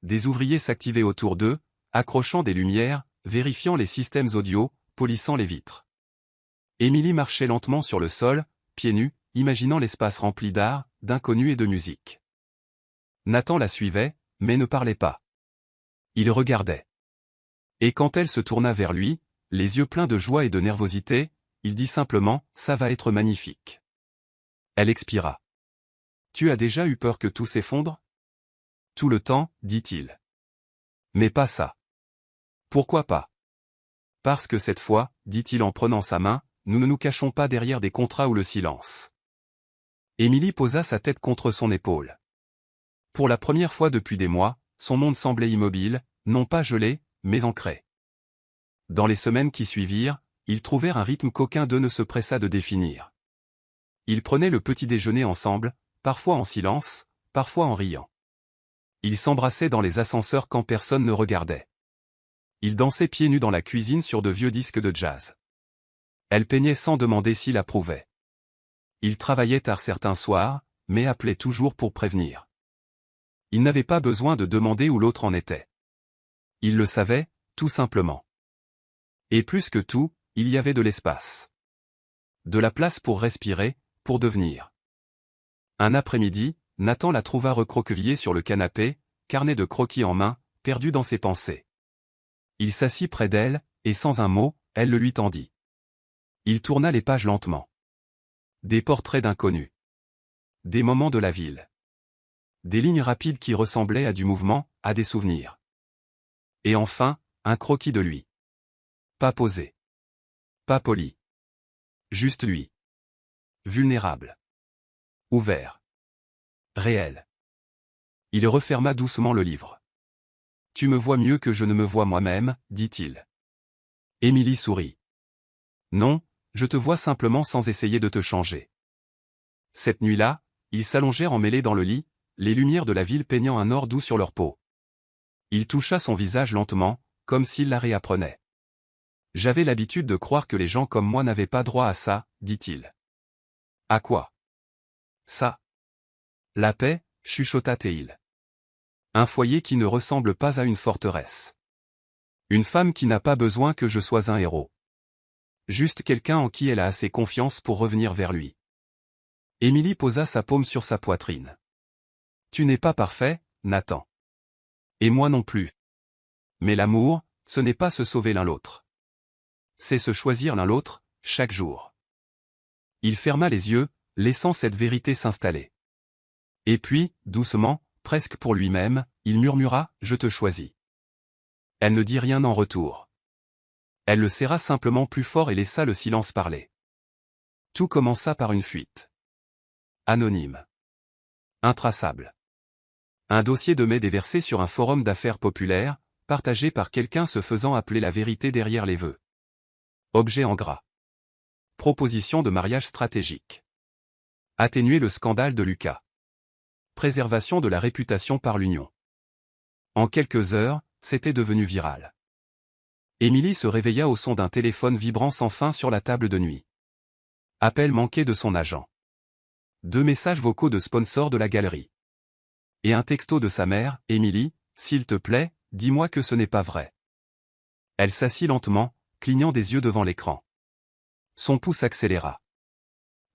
Des ouvriers s'activaient autour d'eux, accrochant des lumières, vérifiant les systèmes audio, polissant les vitres. Émilie marchait lentement sur le sol, pieds nus, imaginant l'espace rempli d'art, d'inconnus et de musique. Nathan la suivait, mais ne parlait pas. Il regardait. Et quand elle se tourna vers lui, les yeux pleins de joie et de nervosité, il dit simplement « Ça va être magnifique ». Elle expira. « Tu as déjà eu peur que tout s'effondre ?»« Tout le temps, dit-il. Mais pas ça. »« Pourquoi pas ?»« Parce que cette fois, dit-il en prenant sa main, nous ne nous cachons pas derrière des contrats ou le silence. » Émilie posa sa tête contre son épaule. Pour la première fois depuis des mois, son monde semblait immobile, non pas gelé, mais ancré. Dans les semaines qui suivirent, ils trouvèrent un rythme qu'aucun d'eux ne se pressa de définir. Ils prenaient le petit déjeuner ensemble, parfois en silence, parfois en riant. Ils s'embrassaient dans les ascenseurs quand personne ne regardait. Ils dansaient pieds nus dans la cuisine sur de vieux disques de jazz. Elle peignait sans demander s'il approuvait. Ils travaillaient tard certains soirs, mais appelaient toujours pour prévenir. Ils n'avaient pas besoin de demander où l'autre en était. Ils le savaient, tout simplement. Et plus que tout, il y avait de l'espace. De la place pour respirer, pour devenir. Un après-midi, Nathan la trouva recroquevillée sur le canapé, carnet de croquis en main, perdu dans ses pensées. Il s'assit près d'elle, et sans un mot, elle le lui tendit. Il tourna les pages lentement. Des portraits d'inconnus. Des moments de la ville. Des lignes rapides qui ressemblaient à du mouvement, à des souvenirs. Et enfin, un croquis de lui. Pas posé. Pas poli. Juste lui. Vulnérable. Ouvert. Réel. Il referma doucement le livre. « Tu me vois mieux que je ne me vois moi-même, dit-il. » Émilie sourit. « Non, je te vois simplement sans essayer de te changer. » Cette nuit-là, ils s'allongèrent emmêlés dans le lit, les lumières de la ville peignant un or doux sur leur peau. Il toucha son visage lentement, comme s'il la réapprenait. « J'avais l'habitude de croire que les gens comme moi n'avaient pas droit à ça, dit-il. »« À quoi ?»« Ça. »« La paix, » chuchota-t-il. « Un foyer qui ne ressemble pas à une forteresse. Une femme qui n'a pas besoin que je sois un héros. Juste quelqu'un en qui elle a assez confiance pour revenir vers lui. » Émilie posa sa paume sur sa poitrine. « Tu n'es pas parfait, Nathan. Et moi non plus. Mais l'amour, ce n'est pas se sauver l'un l'autre. C'est se choisir l'un l'autre, chaque jour. » Il ferma les yeux, laissant cette vérité s'installer. Et puis, doucement, presque pour lui-même, il murmura « Je te choisis ». Elle ne dit rien en retour. Elle le serra simplement plus fort et laissa le silence parler. Tout commença par une fuite. Anonyme. Intraçable. Un dossier de mai déversé sur un forum d'affaires populaire, partagé par quelqu'un se faisant appeler la vérité derrière les vœux. Objet en gras. Proposition de mariage stratégique. Atténuer le scandale de Lucas. Préservation de la réputation par l'union. En quelques heures, c'était devenu viral. Émilie se réveilla au son d'un téléphone vibrant sans fin sur la table de nuit. Appel manqué de son agent. 2 messages vocaux de sponsors de la galerie. Et un texto de sa mère, « Émilie, s'il te plaît, dis-moi que ce n'est pas vrai. » Elle s'assit lentement, clignant des yeux devant l'écran. Son pouce accéléra.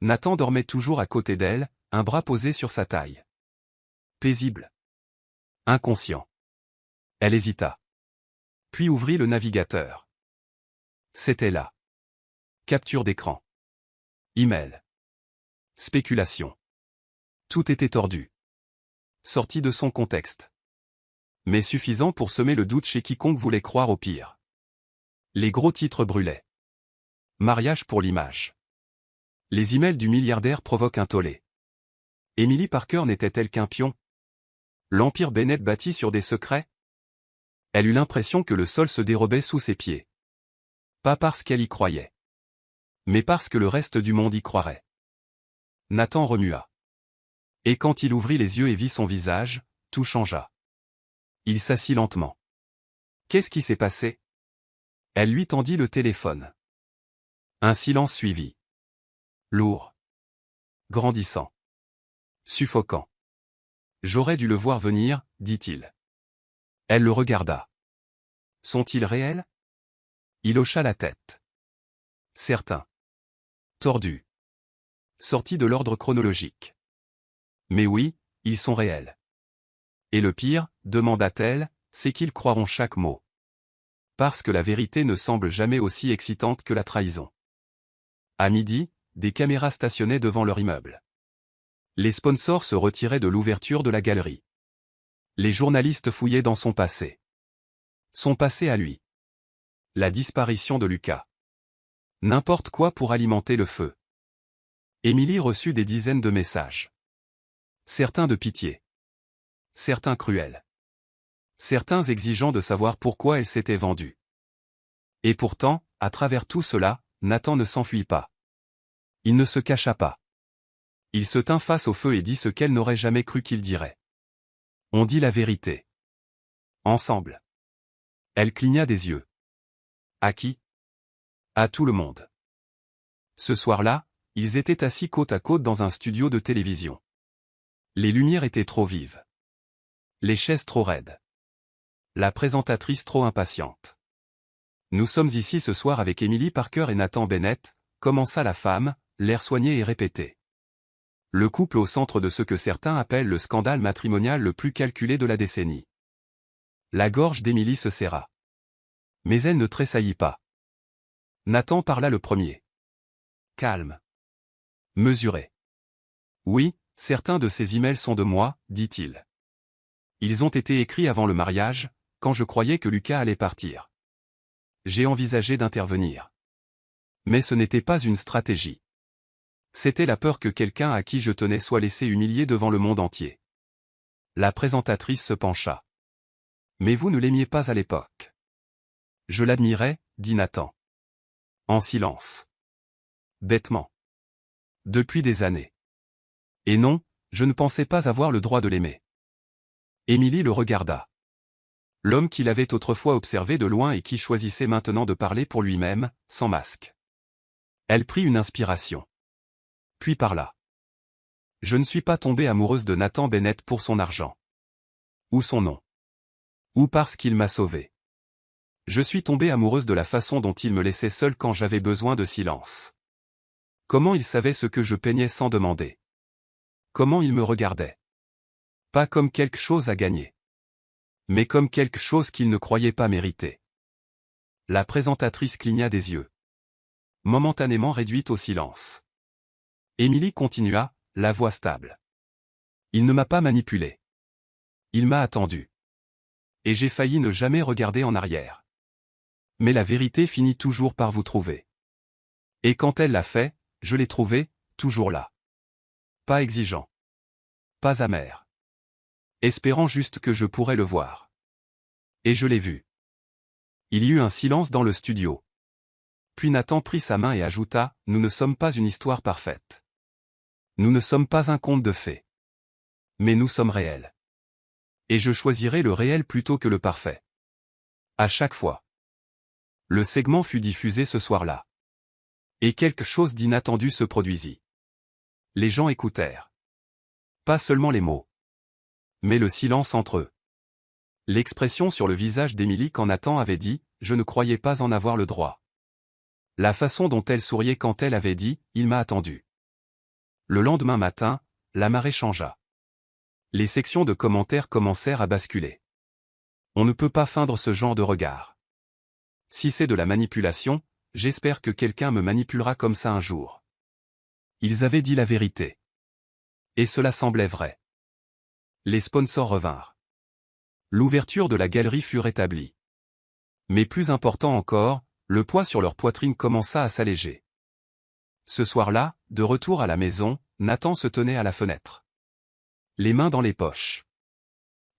Nathan dormait toujours à côté d'elle, un bras posé sur sa taille. Paisible. Inconscient. Elle hésita. Puis ouvrit le navigateur. C'était là. Capture d'écran. Email. Spéculation. Tout était tordu. Sorti de son contexte. Mais suffisant pour semer le doute chez quiconque voulait croire au pire. Les gros titres brûlaient. Mariage pour l'image. Les emails du milliardaire provoquent un tollé. Emily Parker n'était-elle qu'un pion? L'empire Bennett bâti sur des secrets? Elle eut l'impression que le sol se dérobait sous ses pieds. Pas parce qu'elle y croyait. Mais parce que le reste du monde y croirait. Nathan remua. Et quand il ouvrit les yeux et vit son visage, tout changea. Il s'assit lentement. Qu'est-ce qui s'est passé? Elle lui tendit le téléphone. Un silence suivit. Lourd. Grandissant. Suffocant. J'aurais dû le voir venir, dit-il. Elle le regarda. Sont-ils réels? Il hocha la tête. Certains. Tordus. Sortis de l'ordre chronologique. Mais oui, ils sont réels. Et le pire, demanda-t-elle, c'est qu'ils croiront chaque mot. Parce que la vérité ne semble jamais aussi excitante que la trahison. À midi, des caméras stationnaient devant leur immeuble. Les sponsors se retiraient de l'ouverture de la galerie. Les journalistes fouillaient dans son passé. Son passé à lui. La disparition de Lucas. N'importe quoi pour alimenter le feu. Emily reçut des dizaines de messages. Certains de pitié. Certains cruels. Certains exigeant de savoir pourquoi elle s'était vendue. Et pourtant, à travers tout cela, Nathan ne s'enfuit pas. Il ne se cacha pas. Il se tint face au feu et dit ce qu'elle n'aurait jamais cru qu'il dirait. On dit la vérité. Ensemble. Elle cligna des yeux. À qui? À tout le monde. Ce soir-là, ils étaient assis côte à côte dans un studio de télévision. Les lumières étaient trop vives. Les chaises trop raides. La présentatrice trop impatiente. Nous sommes ici ce soir avec Emily Parker et Nathan Bennett, commença la femme, l'air soigné et répété. Le couple au centre de ce que certains appellent le scandale matrimonial le plus calculé de la décennie. La gorge d'Emily se serra. Mais elle ne tressaillit pas. Nathan parla le premier. Calme. Mesuré. Oui, certains de ces emails sont de moi, dit-il. Ils ont été écrits avant le mariage, quand je croyais que Lucas allait partir. J'ai envisagé d'intervenir. Mais ce n'était pas une stratégie. C'était la peur que quelqu'un à qui je tenais soit laissé humilier devant le monde entier. La présentatrice se pencha. Mais vous ne l'aimiez pas à l'époque. Je l'admirais, dit Nathan. En silence. Bêtement. Depuis des années. Et non, je ne pensais pas avoir le droit de l'aimer. Émilie le regarda. L'homme qu'il avait autrefois observé de loin et qui choisissait maintenant de parler pour lui-même, sans masque. Elle prit une inspiration. Puis parla. Je ne suis pas tombée amoureuse de Nathan Bennett pour son argent. Ou son nom. Ou parce qu'il m'a sauvée. Je suis tombée amoureuse de la façon dont il me laissait seule quand j'avais besoin de silence. Comment il savait ce que je peignais sans demander. Comment il me regardait. Pas comme quelque chose à gagner. Mais comme quelque chose qu'il ne croyait pas mériter. La présentatrice cligna des yeux. Momentanément réduite au silence. Émilie continua, la voix stable. Il ne m'a pas manipulé. Il m'a attendu. Et j'ai failli ne jamais regarder en arrière. Mais la vérité finit toujours par vous trouver. Et quand elle l'a fait, je l'ai trouvé, toujours là. Pas exigeant. Pas amer. Espérant juste que je pourrais le voir. Et je l'ai vu. Il y eut un silence dans le studio. Puis Nathan prit sa main et ajouta, nous ne sommes pas une histoire parfaite. Nous ne sommes pas un conte de fées. Mais nous sommes réels. Et je choisirai le réel plutôt que le parfait. À chaque fois. Le segment fut diffusé ce soir-là. Et quelque chose d'inattendu se produisit. Les gens écoutèrent. Pas seulement les mots. Mais le silence entre eux. L'expression sur le visage d'Émilie quand Nathan avait dit « Je ne croyais pas en avoir le droit ». La façon dont elle souriait quand elle avait dit « Il m'a attendu ». Le lendemain matin, la marée changea. Les sections de commentaires commencèrent à basculer. On ne peut pas feindre ce genre de regard. Si c'est de la manipulation, j'espère que quelqu'un me manipulera comme ça un jour. Ils avaient dit la vérité. Et cela semblait vrai. Les sponsors revinrent. L'ouverture de la galerie fut rétablie. Mais plus important encore, le poids sur leur poitrine commença à s'alléger. Ce soir-là, de retour à la maison, Nathan se tenait à la fenêtre. Les mains dans les poches.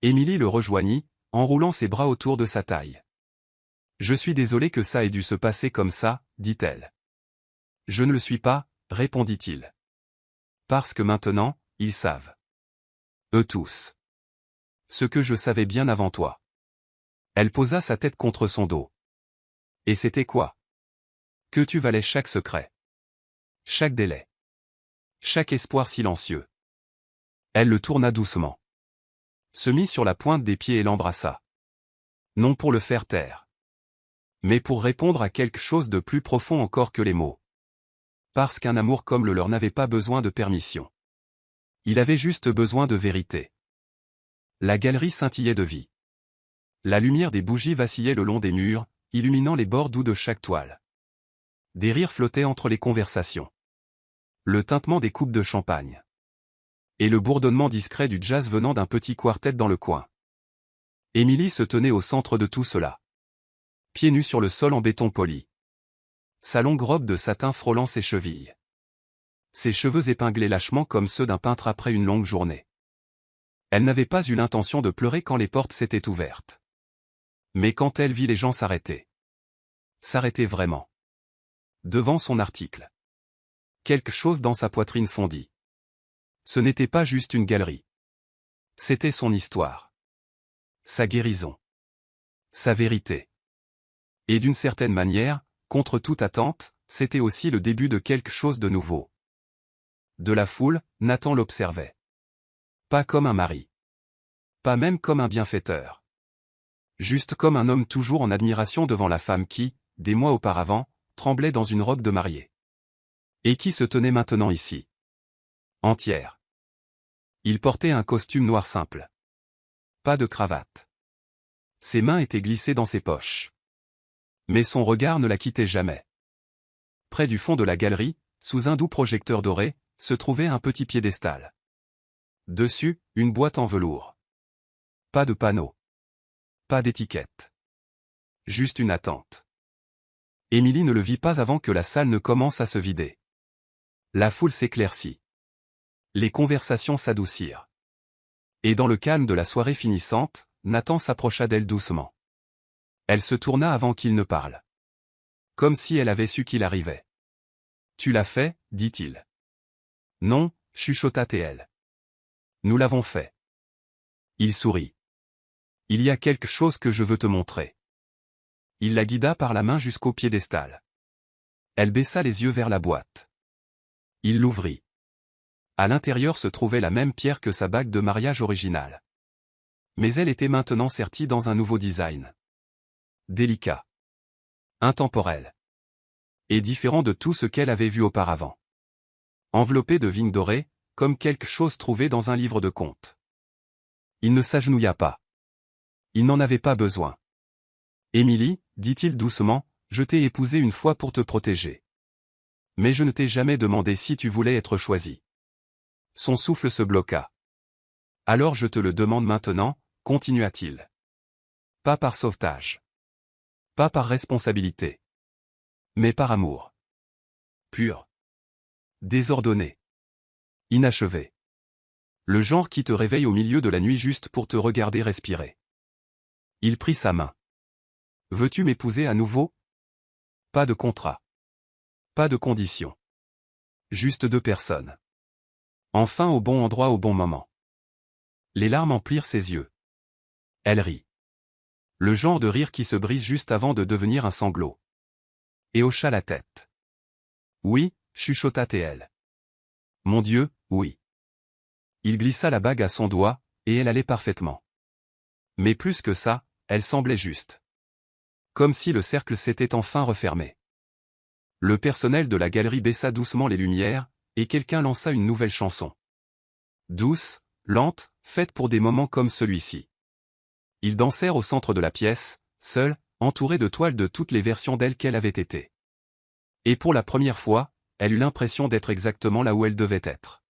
Émilie le rejoignit, enroulant ses bras autour de sa taille. « Je suis désolé que ça ait dû se passer comme ça, dit-elle. « Je ne le suis pas, répondit-il. Parce que maintenant, ils savent. Eux tous. Ce que je savais bien avant toi. » Elle posa sa tête contre son dos. Et c'était quoi? Que tu valais chaque secret. Chaque délai. Chaque espoir silencieux. Elle le tourna doucement. Se mit sur la pointe des pieds et l'embrassa. Non pour le faire taire. Mais pour répondre à quelque chose de plus profond encore que les mots. Parce qu'un amour comme le leur n'avait pas besoin de permission. Il avait juste besoin de vérité. La galerie scintillait de vie. La lumière des bougies vacillait le long des murs, illuminant les bords doux de chaque toile. Des rires flottaient entre les conversations. Le tintement des coupes de champagne. Et le bourdonnement discret du jazz venant d'un petit quartet dans le coin. Émilie se tenait au centre de tout cela. Pieds nus sur le sol en béton poli. Sa longue robe de satin frôlant ses chevilles. Ses cheveux épinglés lâchement comme ceux d'un peintre après une longue journée. Elle n'avait pas eu l'intention de pleurer quand les portes s'étaient ouvertes. Mais quand elle vit les gens s'arrêter. S'arrêter vraiment. Devant son article. Quelque chose dans sa poitrine fondit. Ce n'était pas juste une galerie. C'était son histoire. Sa guérison. Sa vérité. Et d'une certaine manière, contre toute attente, c'était aussi le début de quelque chose de nouveau. De la foule, Nathan l'observait. Pas comme un mari. Pas même comme un bienfaiteur. Juste comme un homme toujours en admiration devant la femme qui, des mois auparavant, tremblait dans une robe de mariée. Et qui se tenait maintenant ici. Entière. Il portait un costume noir simple. Pas de cravate. Ses mains étaient glissées dans ses poches. Mais son regard ne la quittait jamais. Près du fond de la galerie, sous un doux projecteur doré, se trouvait un petit piédestal. Dessus, une boîte en velours. Pas de panneau. Pas d'étiquette. Juste une attente. Émilie ne le vit pas avant que la salle ne commence à se vider. La foule s'éclaircit. Les conversations s'adoucirent. Et dans le calme de la soirée finissante, Nathan s'approcha d'elle doucement. Elle se tourna avant qu'il ne parle. Comme si elle avait su qu'il arrivait. « Tu l'as fait, dit-il. »« Non, chuchota-t-elle. Nous l'avons fait. » Il sourit. « Il y a quelque chose que je veux te montrer. » Il la guida par la main jusqu'au piédestal. Elle baissa les yeux vers la boîte. Il l'ouvrit. À l'intérieur se trouvait la même pierre que sa bague de mariage originale. Mais elle était maintenant sertie dans un nouveau design. Délicat. Intemporel. Et différent de tout ce qu'elle avait vu auparavant. Enveloppé de vignes dorées, comme quelque chose trouvé dans un livre de contes. Il ne s'agenouilla pas. Il n'en avait pas besoin. « Émilie, dit-il doucement, je t'ai épousée une fois pour te protéger. Mais je ne t'ai jamais demandé si tu voulais être choisie. » Son souffle se bloqua. « Alors je te le demande maintenant, continua-t-il. Pas par sauvetage. Pas par responsabilité. Mais par amour. Pur. Désordonné. Inachevé. Le genre qui te réveille au milieu de la nuit juste pour te regarder respirer. » Il prit sa main. « Veux-tu m'épouser à nouveau? » Pas de contrat. Pas de condition. Juste deux personnes. Enfin au bon endroit au bon moment. Les larmes emplirent ses yeux. Elle rit. Le genre de rire qui se brise juste avant de devenir un sanglot. Et hocha la tête. « Oui, chuchota-t-elle. Mon Dieu, oui. » Il glissa la bague à son doigt, et elle allait parfaitement. Mais plus que ça, elle semblait juste. Comme si le cercle s'était enfin refermé. Le personnel de la galerie baissa doucement les lumières, et quelqu'un lança une nouvelle chanson. Douce, lente, faite pour des moments comme celui-ci. Ils dansèrent au centre de la pièce, seuls, entourés de toiles de toutes les versions d'elle qu'elle avait été. Et pour la première fois, elle eut l'impression d'être exactement là où elle devait être.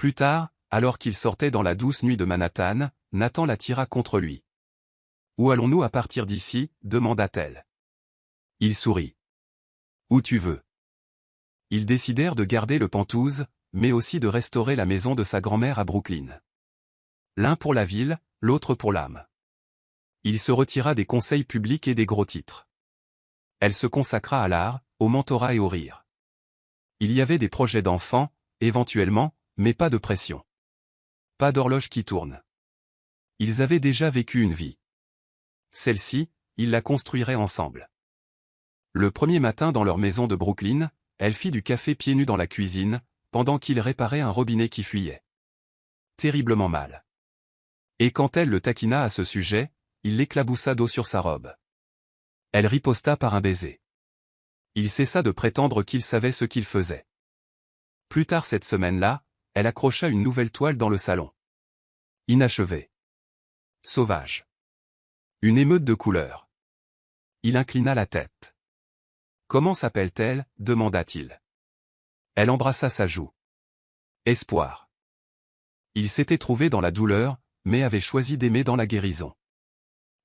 Plus tard, alors qu'il sortait dans la douce nuit de Manhattan, Nathan la tira contre lui. « Où allons-nous à partir d'ici » demanda-t-elle. Il sourit. « Où tu veux. » Ils décidèrent de garder le Penthouse, mais aussi de restaurer la maison de sa grand-mère à Brooklyn. L'un pour la ville, l'autre pour l'âme. Il se retira des conseils publics et des gros titres. Elle se consacra à l'art, au mentorat et au rire. Il y avait des projets d'enfants, éventuellement, mais pas de pression. Pas d'horloge qui tourne. Ils avaient déjà vécu une vie. Celle-ci, ils la construiraient ensemble. Le premier matin dans leur maison de Brooklyn, elle fit du café pieds nus dans la cuisine, pendant qu'il réparait un robinet qui fuyait. Terriblement mal. Et quand elle le taquina à ce sujet, il l'éclaboussa d'eau sur sa robe. Elle riposta par un baiser. Il cessa de prétendre qu'il savait ce qu'il faisait. Plus tard cette semaine-là, elle accrocha une nouvelle toile dans le salon. Inachevée. Sauvage. Une émeute de couleurs. Il inclina la tête. « Comment s'appelle-t-elle » demanda-t-il. Elle embrassa sa joue. Espoir. Il s'était trouvé dans la douleur, mais avait choisi d'aimer dans la guérison.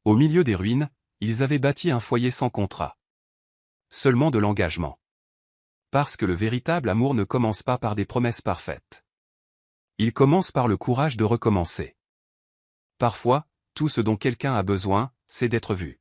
Au milieu des ruines, ils avaient bâti un foyer sans contrat. Seulement de l'engagement. Parce que le véritable amour ne commence pas par des promesses parfaites. Il commence par le courage de recommencer. Parfois, tout ce dont quelqu'un a besoin, c'est d'être vu.